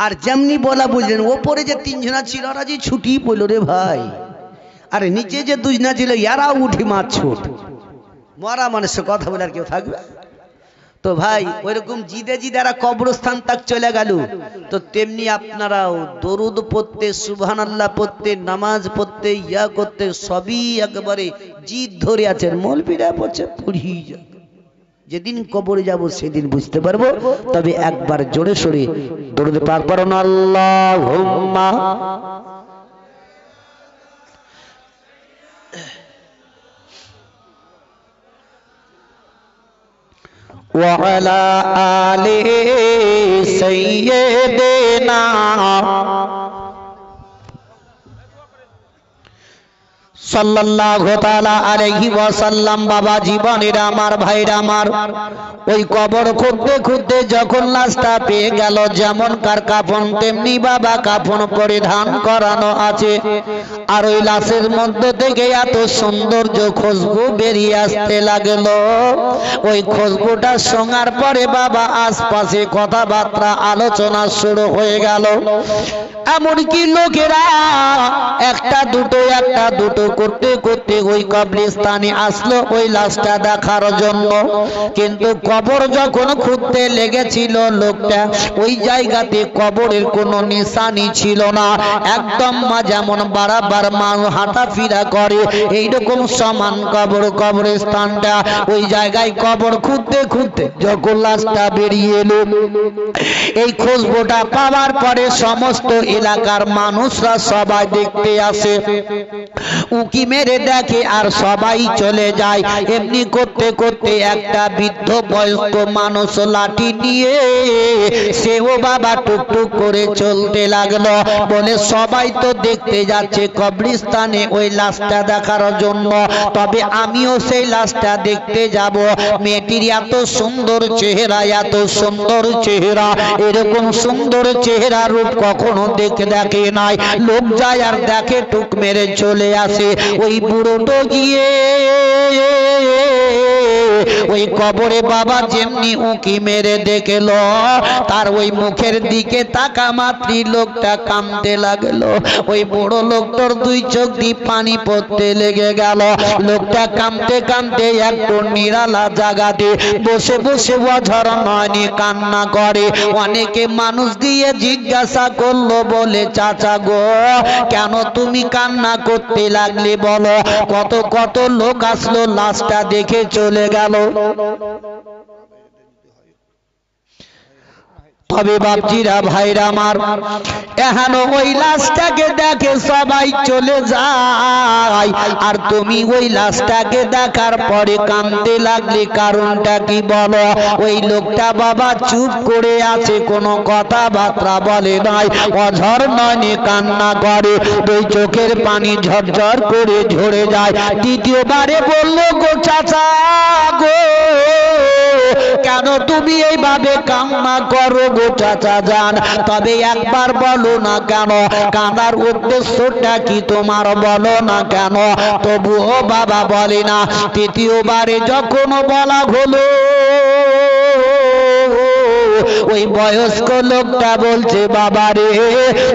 আর যেমনি বলা বুঝলেন, ওপরে যে 3 জনা ছিল ওরা যে ছুটি পড়লো রে ভাই, আর নিচে যে 2 জনা ছিল এরাও উঠি মার ছুট। মরা মানুষের কথা বলে আর কেউ থাকবে? তো ভাই ওইরকম জিদে এরা কবরস্থান তাক চলে গেল। তো তেমনি আপনারাও দরুদ পড়তে, সুবহানাল্লাহ পড়তে, নামাজ পড়তে, ইয়া করতে সবই একেবারে জিদ ধরে আছেন। মৌলবীরা বলছে পুড়ি যা, যেদিন কবরে যাব সেদিন বুঝতে পারবো। তবে একবার জোরে সরে দরুদ পাক পড়ুন, আল্লাহুম্মা وعلى آل سيدنا সাল্লাল্লাহু তাআলা আলাইহি ওয়াসাল্লাম। বাবা জীবনের আমার ভাইরা আমার, ওই কবর খুঁড়তে খুঁড়তে যখন লাশটা পেয়ে গেল, যেমন কার কাফন তেমনি বাবা কাফন পরিধান করানো আছে, আর ওই লাশের মধ্য থেকে এত সৌন্দর্য খুশবু বেরিয়ে আসতে লাগলো। ওই খুশবুটা শোনার পরে বাবা আশপাশে কথাবার্তা আলোচনা শুরু হয়ে গেল। এমনকি লোকেরা একটা দুটো করতে করতে ওই কবরস্থানে আসলো ওই লাশটা দেখার জন্য। কিন্তু কবর যখন খুঁড়তে লেগেছিল লোকটা, ওই জায়গাতে কবরের কোনো নিশানি ছিল না। একদম যেমন বারবার মানুষ হাঁটাফেরা করে এইরকম সমান কবরস্থানটা। ওই জায়গায় কবর খুঁড়তে খুঁড়তে যখন লাশটা বেরিয়ে এলো, এই খুশবুটা পাওয়ার পরে সমস্ত এলাকার মানুষরা সবাই দেখতে আসে, উকি মেরে দেখে আর সবাই চলে যায়। এমনি করতে করতে একটা বৃদ্ধ বয়স্ক মানুষ লাঠি নিয়ে সেও বাবা টুকটুক করে চলতে লাগলো। বলে সবাই তো দেখতে যাচ্ছে কবরস্থানে ওই লাশটা দেখার জন্য, তবে আমিও সেই লাশটা দেখতে যাব। মেয়েটির এত সুন্দর চেহারা, এত সুন্দর চেহারা, এরকম সুন্দর চেহারা রূপ কখনো দেখে নাই। লোক যায় আর দেখে, টুক মেরে চলে আসে। ওই বুড়োটো গিয়ে ওই কবরে বাবা যেমনি উঁকি মেরে দেখল, তার ওই মুখের দিকে তাকা মাত্রই লোকটা কাঁদতে লাগলো। ওই বুড়ো লোকটার দুই চোখ দিয়ে পানি পড়তে লেগে গেল। লোকটা কাঁদতে কাঁদতে একটু নিরালা জায়গাতে বসে বসে অঝর নয়নে কান্না করে। অনেকে মানুষ দিয়ে জিজ্ঞাসা করলো, বলে চাচা গো কেন তুমি কান্না করতে লাগলে বলো? কত কত লোক আসলো, লাশটা দেখে চলে গেল। তবে বাপজিরা ভাইরা আমার, এখানে ওই লাশটাকে দেখে সবাই চলে যায়, আর তুমি ওই লাশটাকে দেখার পরে কাঁদতে লাগলে কারণটা কি বলো? ওই লোকটা বাবা চুপ করে আছে, কোনো কথাবার্তা বলে নাই, অঝর নয়নে কান্না করে, দুই চোখের পানি ঝরঝর করে ঝরে যায়। দ্বিতীয়বারে বলল, গো চাচা গো কেন তুমি এইভাবে কান্না করো গো চাচা জান? তবে একবার বলো না কেন, কান্নার উদ্দেশ্যটা কি তোমার বলো না কেন? তবুও বাবা বলে না। তৃতীয়বারে যখন বলা হলো, ওই বয়স্ক লোকটা বলছে, বাবা রে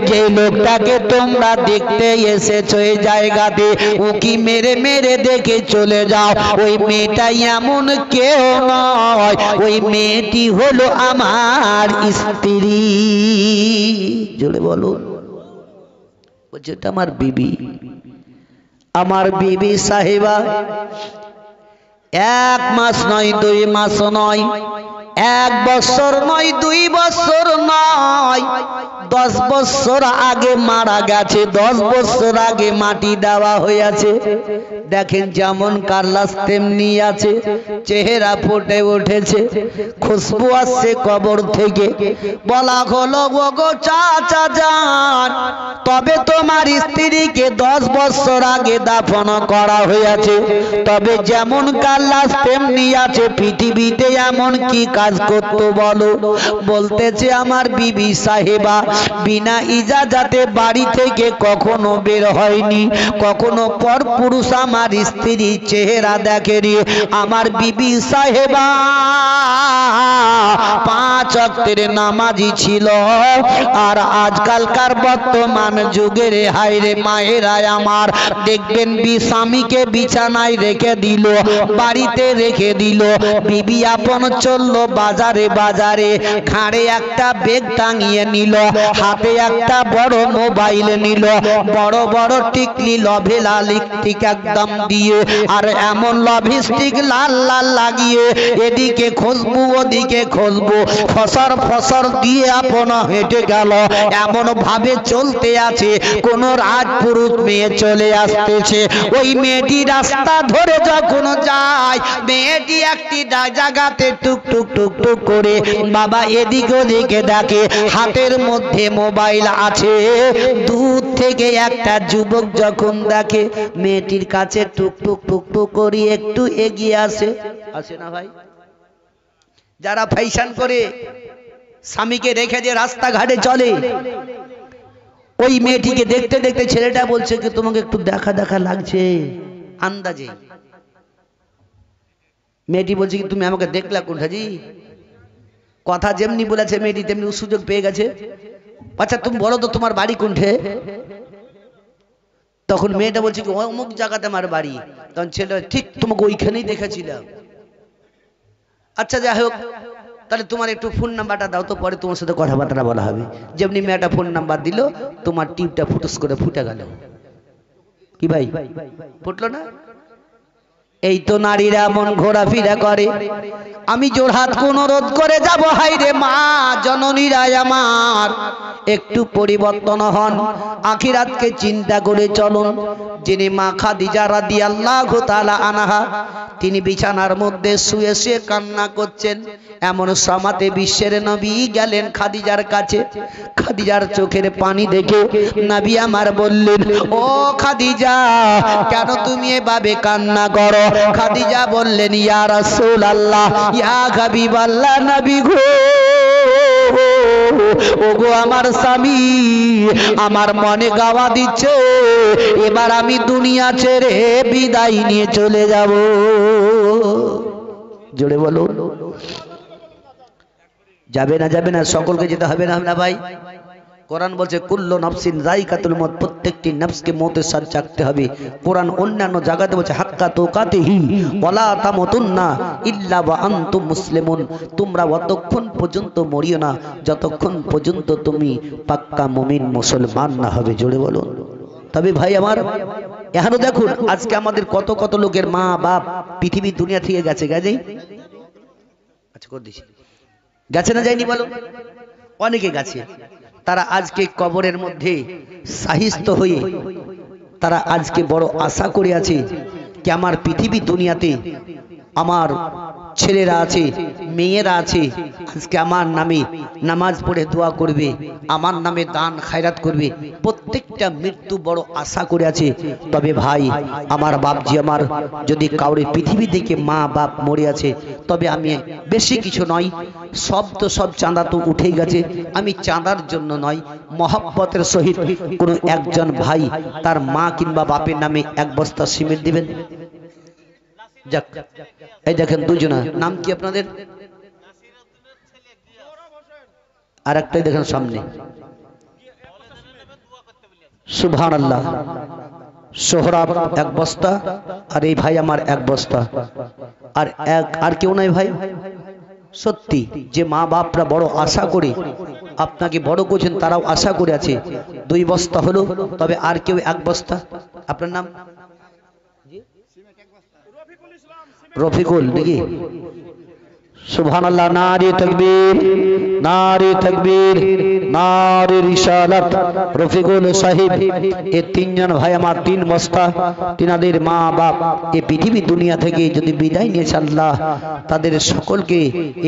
যে লোকটাকে তোমরা দেখতে এসেছো এই জায়গাতে, উকি মেরে মেরে দেখে চলে যাও, ওই মেয়েটা এমন কেউ নয়, ওই মেয়েটি হলো আমার স্ত্রী। জোরে বলো। বলছে এটা আমার বিবি, আমার বিবি সাহেবা। 1 মাস নয়, 2 মাস নয়, 1 বছর নয়, 2 বছর নয়, 10 বছর আগে মারা গেছে, 10 বছর আগে মাটি দেওয়া হয়েছে। দেখেন যেমন কার তেমনি আছে, চেহারা ফুটে উঠেছে, খুশবু আসছে কবর থেকে। বলা হলো, গো চাচা জান তবে তোমার স্ত্রীকে 10 বছর আগে দাফন করা হয়েছে, তবে যেমন কার তেমনি আছে। পৃথিবীতে এমন কি কাজ করতো বলো? বলতেছে আমার বিবি সাহেবা বিনা ইজাজতে বাড়ি থেকে কখনো বের হয়নি, কখনো পর পুরুষ আমার স্ত্রী চেহারা দেখেনি। আমার বিবি সাহেবা 5 ওয়াক্তের নামাজি ছিল। আর আজকালকার বর্তমান যুগের হায়রে মায়েরা আমার, দেখবেন স্বামীকে বিছানায় রেখে দিল, বাড়িতে রেখে দিল, বিবি আপন চললো বাজারে বাজারে, ঘাড়ে একটা ব্যাগ টাঙিয়ে নিল, হাতে একটা বড় মোবাইল নিল, বড় বড় টিকলি লভেলা লিপস্টিক একদম দিয়ে, আর এমন লভিস্টিক লাল লাল লাগিয়ে এদিকে খুশবু ওদিকে খুশবু, ফসর ফসর দিয়ে আপন হেঁটে গেল। এমন ভাবে চলতে আছে কোন রাজপুরুষ মেয়ে চলে আসতেছে। ওই মেয়েটি রাস্তা ধরে যখন যায়, মেয়েটি একটি জায়গাতে টুক টুক টুক টুক করে বাবা এদিক ওদিকে দেখে, হাতের মধ্যে মোবাইল আছে, 2 থেকে একটা যুবক যখন দেখে মেয়েটির কাছে টুকটুক টুকটুক করে একটু এগিয়ে আসে না ভাই? যারা ফ্যাশন করে স্বামীকে রেখে দিয়ে রাস্তাঘাটে চলে, ওই মেয়েটিকে দেখতে দেখতে ছেলেটা বলছে কি তোমাকে একটু দেখা দেখা লাগছে আন্দাজে। মেয়েটি বলছে কি তুমি আমাকে দেখলা কোনটাজি? কথা যেমনি বলেছে মেয়েটি তেমনি সুযোগ পেয়ে গেছে। আচ্ছা তুমি বলো তো তোমার বাড়ি কোনঠে? তখন মেয়েটা বলছে কি অমুক জায়গাতে আমার বাড়ি। তখন ছেলেটা ঠিক তোমাকে ওইখানেই দেখেছিলাম। আচ্ছা যাই হোক, তাহলে তোমার একটু ফোন নাম্বারটা দাও তো, পরে তোমার সাথে কথাবার্তা বলা হবে। যেমনি মেয়েটা ফোন নাম্বার দিল, তোমার টিপটা ফুটুস করে ফুটে গেল। কি ভাই ফুটলো না? এই তো নারীরা মন ঘোরাফেরা করে। আমি জোড়হাত অনুরোধ করে যাব, হাই রে মা জননীরা আমার, একটু পরিবর্তন হন, আখিরাতকে চিন্তা করে চলুন। যিনি মা খাদিজা রাদিয়াল্লাহু তাআলা আনহা, তিনি বিছানার মধ্যে শুয়ে শুয়ে কান্না করছেন। এমন সমাতে বিশ্বের নবী গেলেন খাদিজার কাছে। খাদিজার চোখের পানি দেখে নবী আমার বললেন, ও খাদিজা কেন তুমি এভাবে কান্না করো? খাদিজা বললেন, ইয়া রাসূলুল্লাহ, ইয়া হাবিবাল্লাহ, নবী গো, ওগো আমার স্বামী আমার মনে গাওয়া দিচ্ছে, এবার আমি দুনিয়া ছেড়ে বিদায় নিয়ে চলে যাব। জোরে বলো, যাবে না? যাবে না? সকলকে যেতে হবে না না ভাই? কোরআন বলছে কুল্লু নাফসিন যায়কাতুল মউত, প্রত্যেকটি নফসকে মওতের স্বাদ চাখতে হবে। কোরআন অন্যান্য জায়গাতে বলছে হাক্কা তুকাতিহি ওয়ালা তামুতুন্না ইল্লা ওয়া আনতুম মুসলিমুন, তোমরা অতক্ষণ পর্যন্ত মরিও না যতক্ষণ পর্যন্ত তুমি পাক্কা মুমিন মুসলমান না হবে। জোরে বলো। তবে ভাই আমার এখনো দেখুন আজকে আমাদের কত কত লোকের মা বাপ পৃথিবী দুনিয়া থেকে গেছে, গেছেই? আচ্ছা করে দিছি, গেছে না যায়নি বলো? অনেকে গেছে। তারা আজকে কবরের মধ্যে সাহিত্য হয়ে তারা আজকে বড় আশা করে আছে কি আমার পৃথিবী দুনিয়াতে আমার ছেলেরা আছে, মেয়েরা আছে, আজকে আমার নামে নামাজ পড়ে দোয়া করবে, আমার নামে দান খায়রাত করবে। প্রত্যেকটা মৃত্যু বড় আশা করে আছে। তবে ভাই আমার বাপজি আমার, যদি কাউরে পৃথিবী থেকে মা বাপ মরে আছে, তবে আমি বেশি কিছু নয়, সব তো সব চাঁদা তো উঠেই গেছে, আমি চাঁদার জন্য নয়, মহব্বতের সহিত কোনো একজন ভাই তার মা কিংবা বাপের নামে এক বস্তা সিমেন্ট দিবেন। যাক, এই দেখেন দুজনা, নাম কি আপনাদের? আর একটাই দেখেন সামনে, সুবহানাল্লাহ, সোহরাব এক বস্তা, আর এই ভাই আমার এক বস্তা, আর কেউ নাই ভাই। সত্যি যে মা বাপরা বড় আশা করে আপনাকে বড় করছেন, তারাও আশা করে আছে, 2 বস্তা হলো, তবে আর কেউ এক বস্তা। আপনার নাম? রফিকুল নাকি? সুবহানাল্লাহ, নারে তাকবীর, নারে তাকবীর, নারে রিসালাত। রফিকুল সাহেব এই 3 জন ভাই আমার 3 বস্তা, তিনাদের মা বাপ এই পৃথিবী দুনিয়া থেকে যদি বিদায় নিয়েছে, আল্লাহ তাদের সকলকে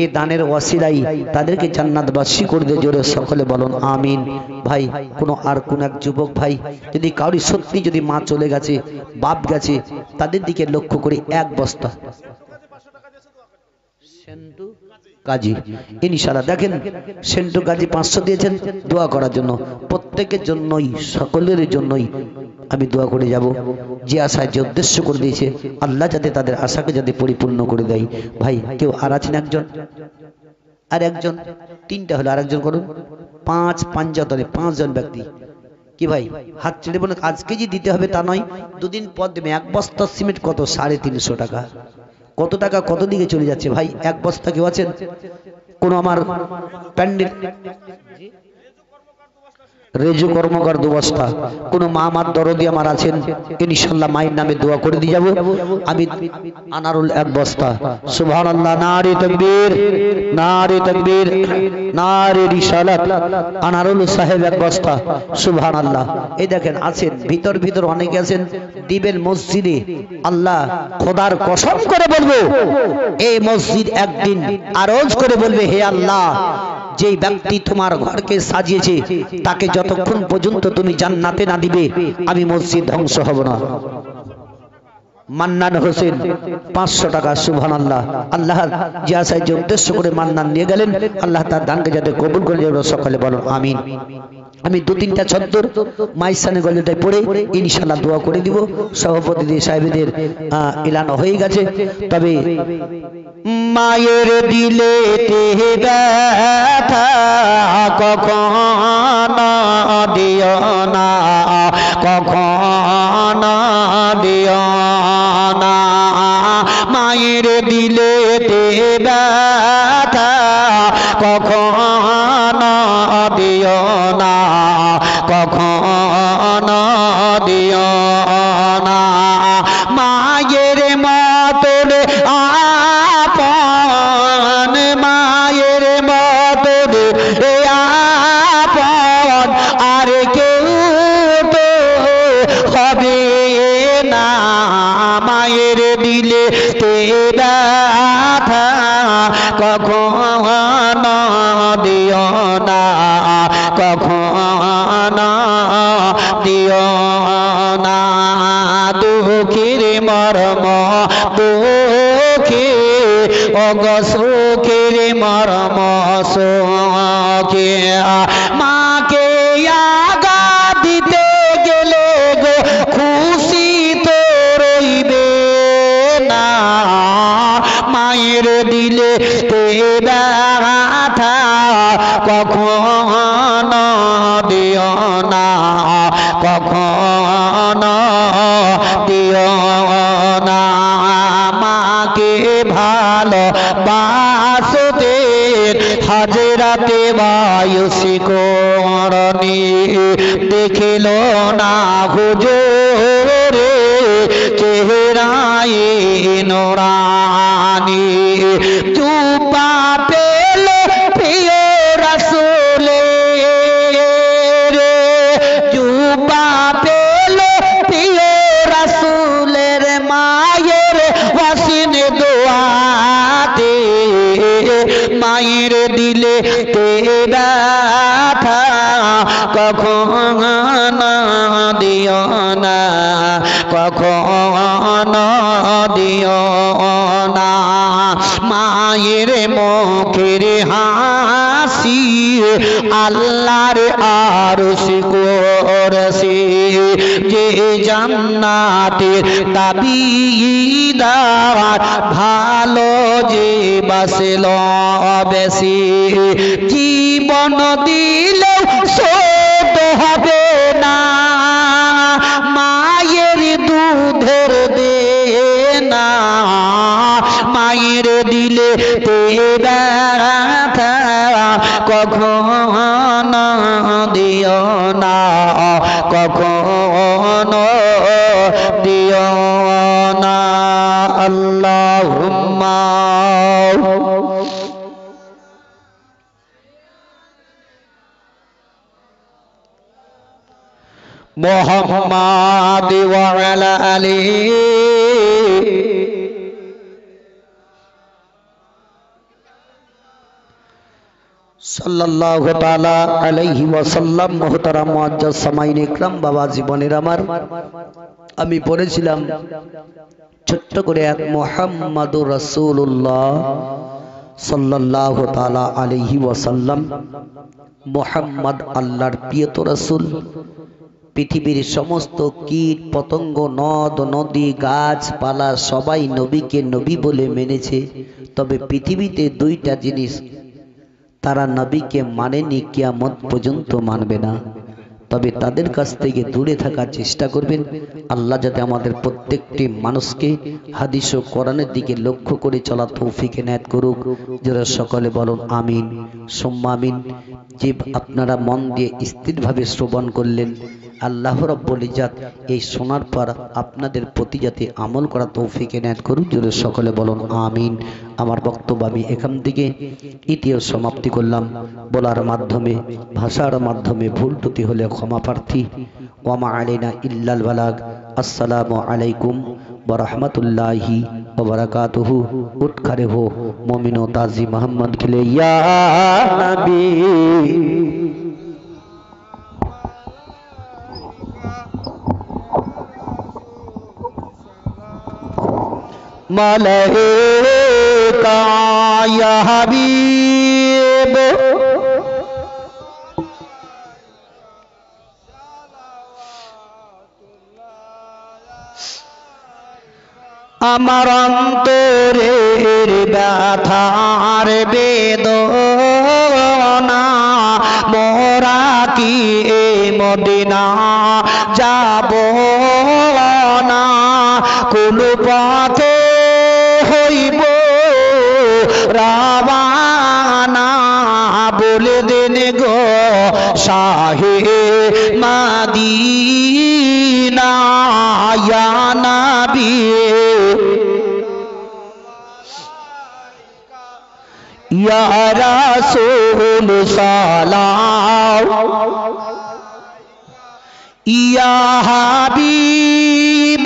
এই দানের ওয়াসিলাই তাদেরকে জান্নাতবাসী করে দে। জোরে সকলে বলুন আমিন। ভাই কোন এক যুবক ভাই যদি কাউরি সত্যি যদি মা চলে গেছে, বাপ গেছে, তাদের দিকে লক্ষ্য করে 1 বস্তা সেন্টু কাজী ইনশাআল্লাহ, দেখেন সেন্টু কাজী 500 দিয়েছেন দোয়া করার জন্য। প্রত্যেকের জন্যই, সকলের জন্যই আমি দোয়া করে যাব। যে আশায় যে উদ্দেশ্য করে দিয়েছে, আল্লাহ যাতে তাদের আশাকে যাতে পরিপূর্ণ করে দেয়। ভাই কেউ আর আছেন? একজন, আর একজন, 3টা হলো, আর একজন করুন। 5 জন, 5 জন ব্যক্তি। কি ভাই হাত ছেড়ে বলুন, আজকে যে দিতে হবে তা নয়, 2 দিন পর দেবে। 1 বস্তা সিমেন্ট কত? 350 টাকা। কত টাকা কত দিকে চলে যাচ্ছে ভাই? 1 বস্তা কেউ আছেন? কোন আমার প্যান্ডেল রেজু কর্মকার 2 বস্তা, কোন মা আমার দরদি আমার আছেন, ইনশাআল্লাহ মায়ের নামে দোয়া করে দিয়ে যাব। আমি আনারুল 1 বস্তা। সুবহানাল্লাহ, নারে তাকবীর, নারে তাকবীর, নারে রিসালাত। আনারুল সাহেব 1 বস্তা। সুবহানাল্লাহ। এই দেখেন আছেন ভিতর অনেকে আছেন, দিবেন মসজিদে। আল্লাহ খোদার কসম করে বলবো, এই মসজিদ একদিন আরজ করে বলবে, হে আল্লাহ যেই ব্যক্তি তোমার ঘরকে সাজিয়েছে তাকে যতক্ষণ পর্যন্ত তুমি জান্নাতে না দিবে আমি মসজিদ ধ্বংস হব না। মান্নান হোসেন 500 টাকা। সুবহানাল্লাহ। আল্লাহ জিয়াসাই যে উদ্দেশ্য করে মান্নান নিয়ে গেলেন, আল্লাহ তার দানকে যাতে কবুল করে যাবে সকলে বলুন আমিন। আমি 2-3টা ছদ্দর মাইসানে গল্পটাই পড়ে ইনশাআল্লাহ দোয়া করে দিব। সভাপতি সাহেবদের এলান হয়ে গেছে। তবে মায়ের দিলে ব্যথা কখনো দিও না, কখনো দিও না। মায়ের দিলে ব্যথা কখনো দিও না, কখনো দিও না। মায়ের মতন আপন, মায়ের মতন আপন আর কেউ তো হবে না। মায়ের দিলে ব্যথা কখনো দিও না, কখনো দিও না। দুঃখের মর্ম দুঃখে অগো সুখের মর্ম সুখে। মাকে আগা দিতে গেলে গো খুশি তো রইবে না। মায়ের দিলে ব্যথা কখনো দিও না, কখনো দিও না। মাকে ভালোবাসতে হাজরাতে বায়ুসি করনি দেখিল না হুজুরে চেহারায় নোরানি। চুপা পেল প্রিয় রাসূলে রে, চুপা পেল প্রিয় রাসূলের মায়ের ওয়াসিন দোয়াতে। মায়ের দিলে ব্যথা কখনো দিও না, কখনো দিও না। মায়ের মুখের হাসি আল্লাহর আরশ কুরসি। যে জান্নাতের তাবিদার ভালো যে বাসল বেশি। জীবন দিলেও শোধ হবে না মায়ের দুধের দেনা। মায়ের দিলে ব্যথা কখনো দিও না, কখনো দিও না। আল্লাহুম্মা মুহাম্মাদ ওয়া আলা আলিহি সাল্লাল্লাহু তাআলা আলাইহি ওয়াসাল্লাম। মুহতারাম মুআজ্জাজ সামাইন ইকরাম, বাবা জীবনের আমার আমি পড়েছিলাম ছোট্ট করে এক মুহাম্মাদুর রাসূলুল্লাহ সাল্লাল্লাহু তাআলা আলাইহি ওয়াসাল্লাম। মুহাম্মদ আল্লাহর প্রিয়তর রাসূল। পৃথিবীর সমস্ত কীট পতঙ্গ নদ নদী গাছপালা সবাই নবীকে নবী বলে মেনেছে। তবে পৃথিবীতে 2টা জিনিস তারা নবীকে মানেনি, কিয়ামত পর্যন্ত মানবে না। তবে তাদের কাছ থেকে দূরে থাকার চেষ্টা করবেন। আল্লাহ যাতে আমাদের প্রত্যেকটি মানুষকে হাদিস ও কোরআনের দিকে লক্ষ্য করে চলা তৌফিক এনায়েত করুক। যারা সকলে বলুন আমিন সুম্মা আমিন। যে আপনারা মন দিয়ে স্থিরভাবে শ্রবণ করলেন, আল্লাহ রাব্বুল ইজ্জত এই শোনার পর আপনাদের প্রতি যাতে আমল করা তৌফিক এনায়েত করুক। যারা সকলে বলুন আমিন। আমার বক্তব্য আমি এখান থেকে ইতিহাস সমাপ্তি করলাম। বলার মাধ্যমে ভাষার মাধ্যমে ভুল ত্রুটি হলে ক্ষমা প্রার্থী। ওয়া মা আলাইনা ইল্লাল বালাগ। আসসালামু আলাইকুম ওয়া রাহমাতুল্লাহি व बरकातुहू। उठ खड़े हो मोमिनो ताजी मोहम्मद के लिए या नबी। मलाइका या हबीब আমার অন্তরের ব্যথার বেদনা মোরা কি এ মদিনা যাব না কোন পথে হইব রাবানা বলে দেন গো শাহে মদিনা ইয়া নবী या रसूल सलाम या हबीब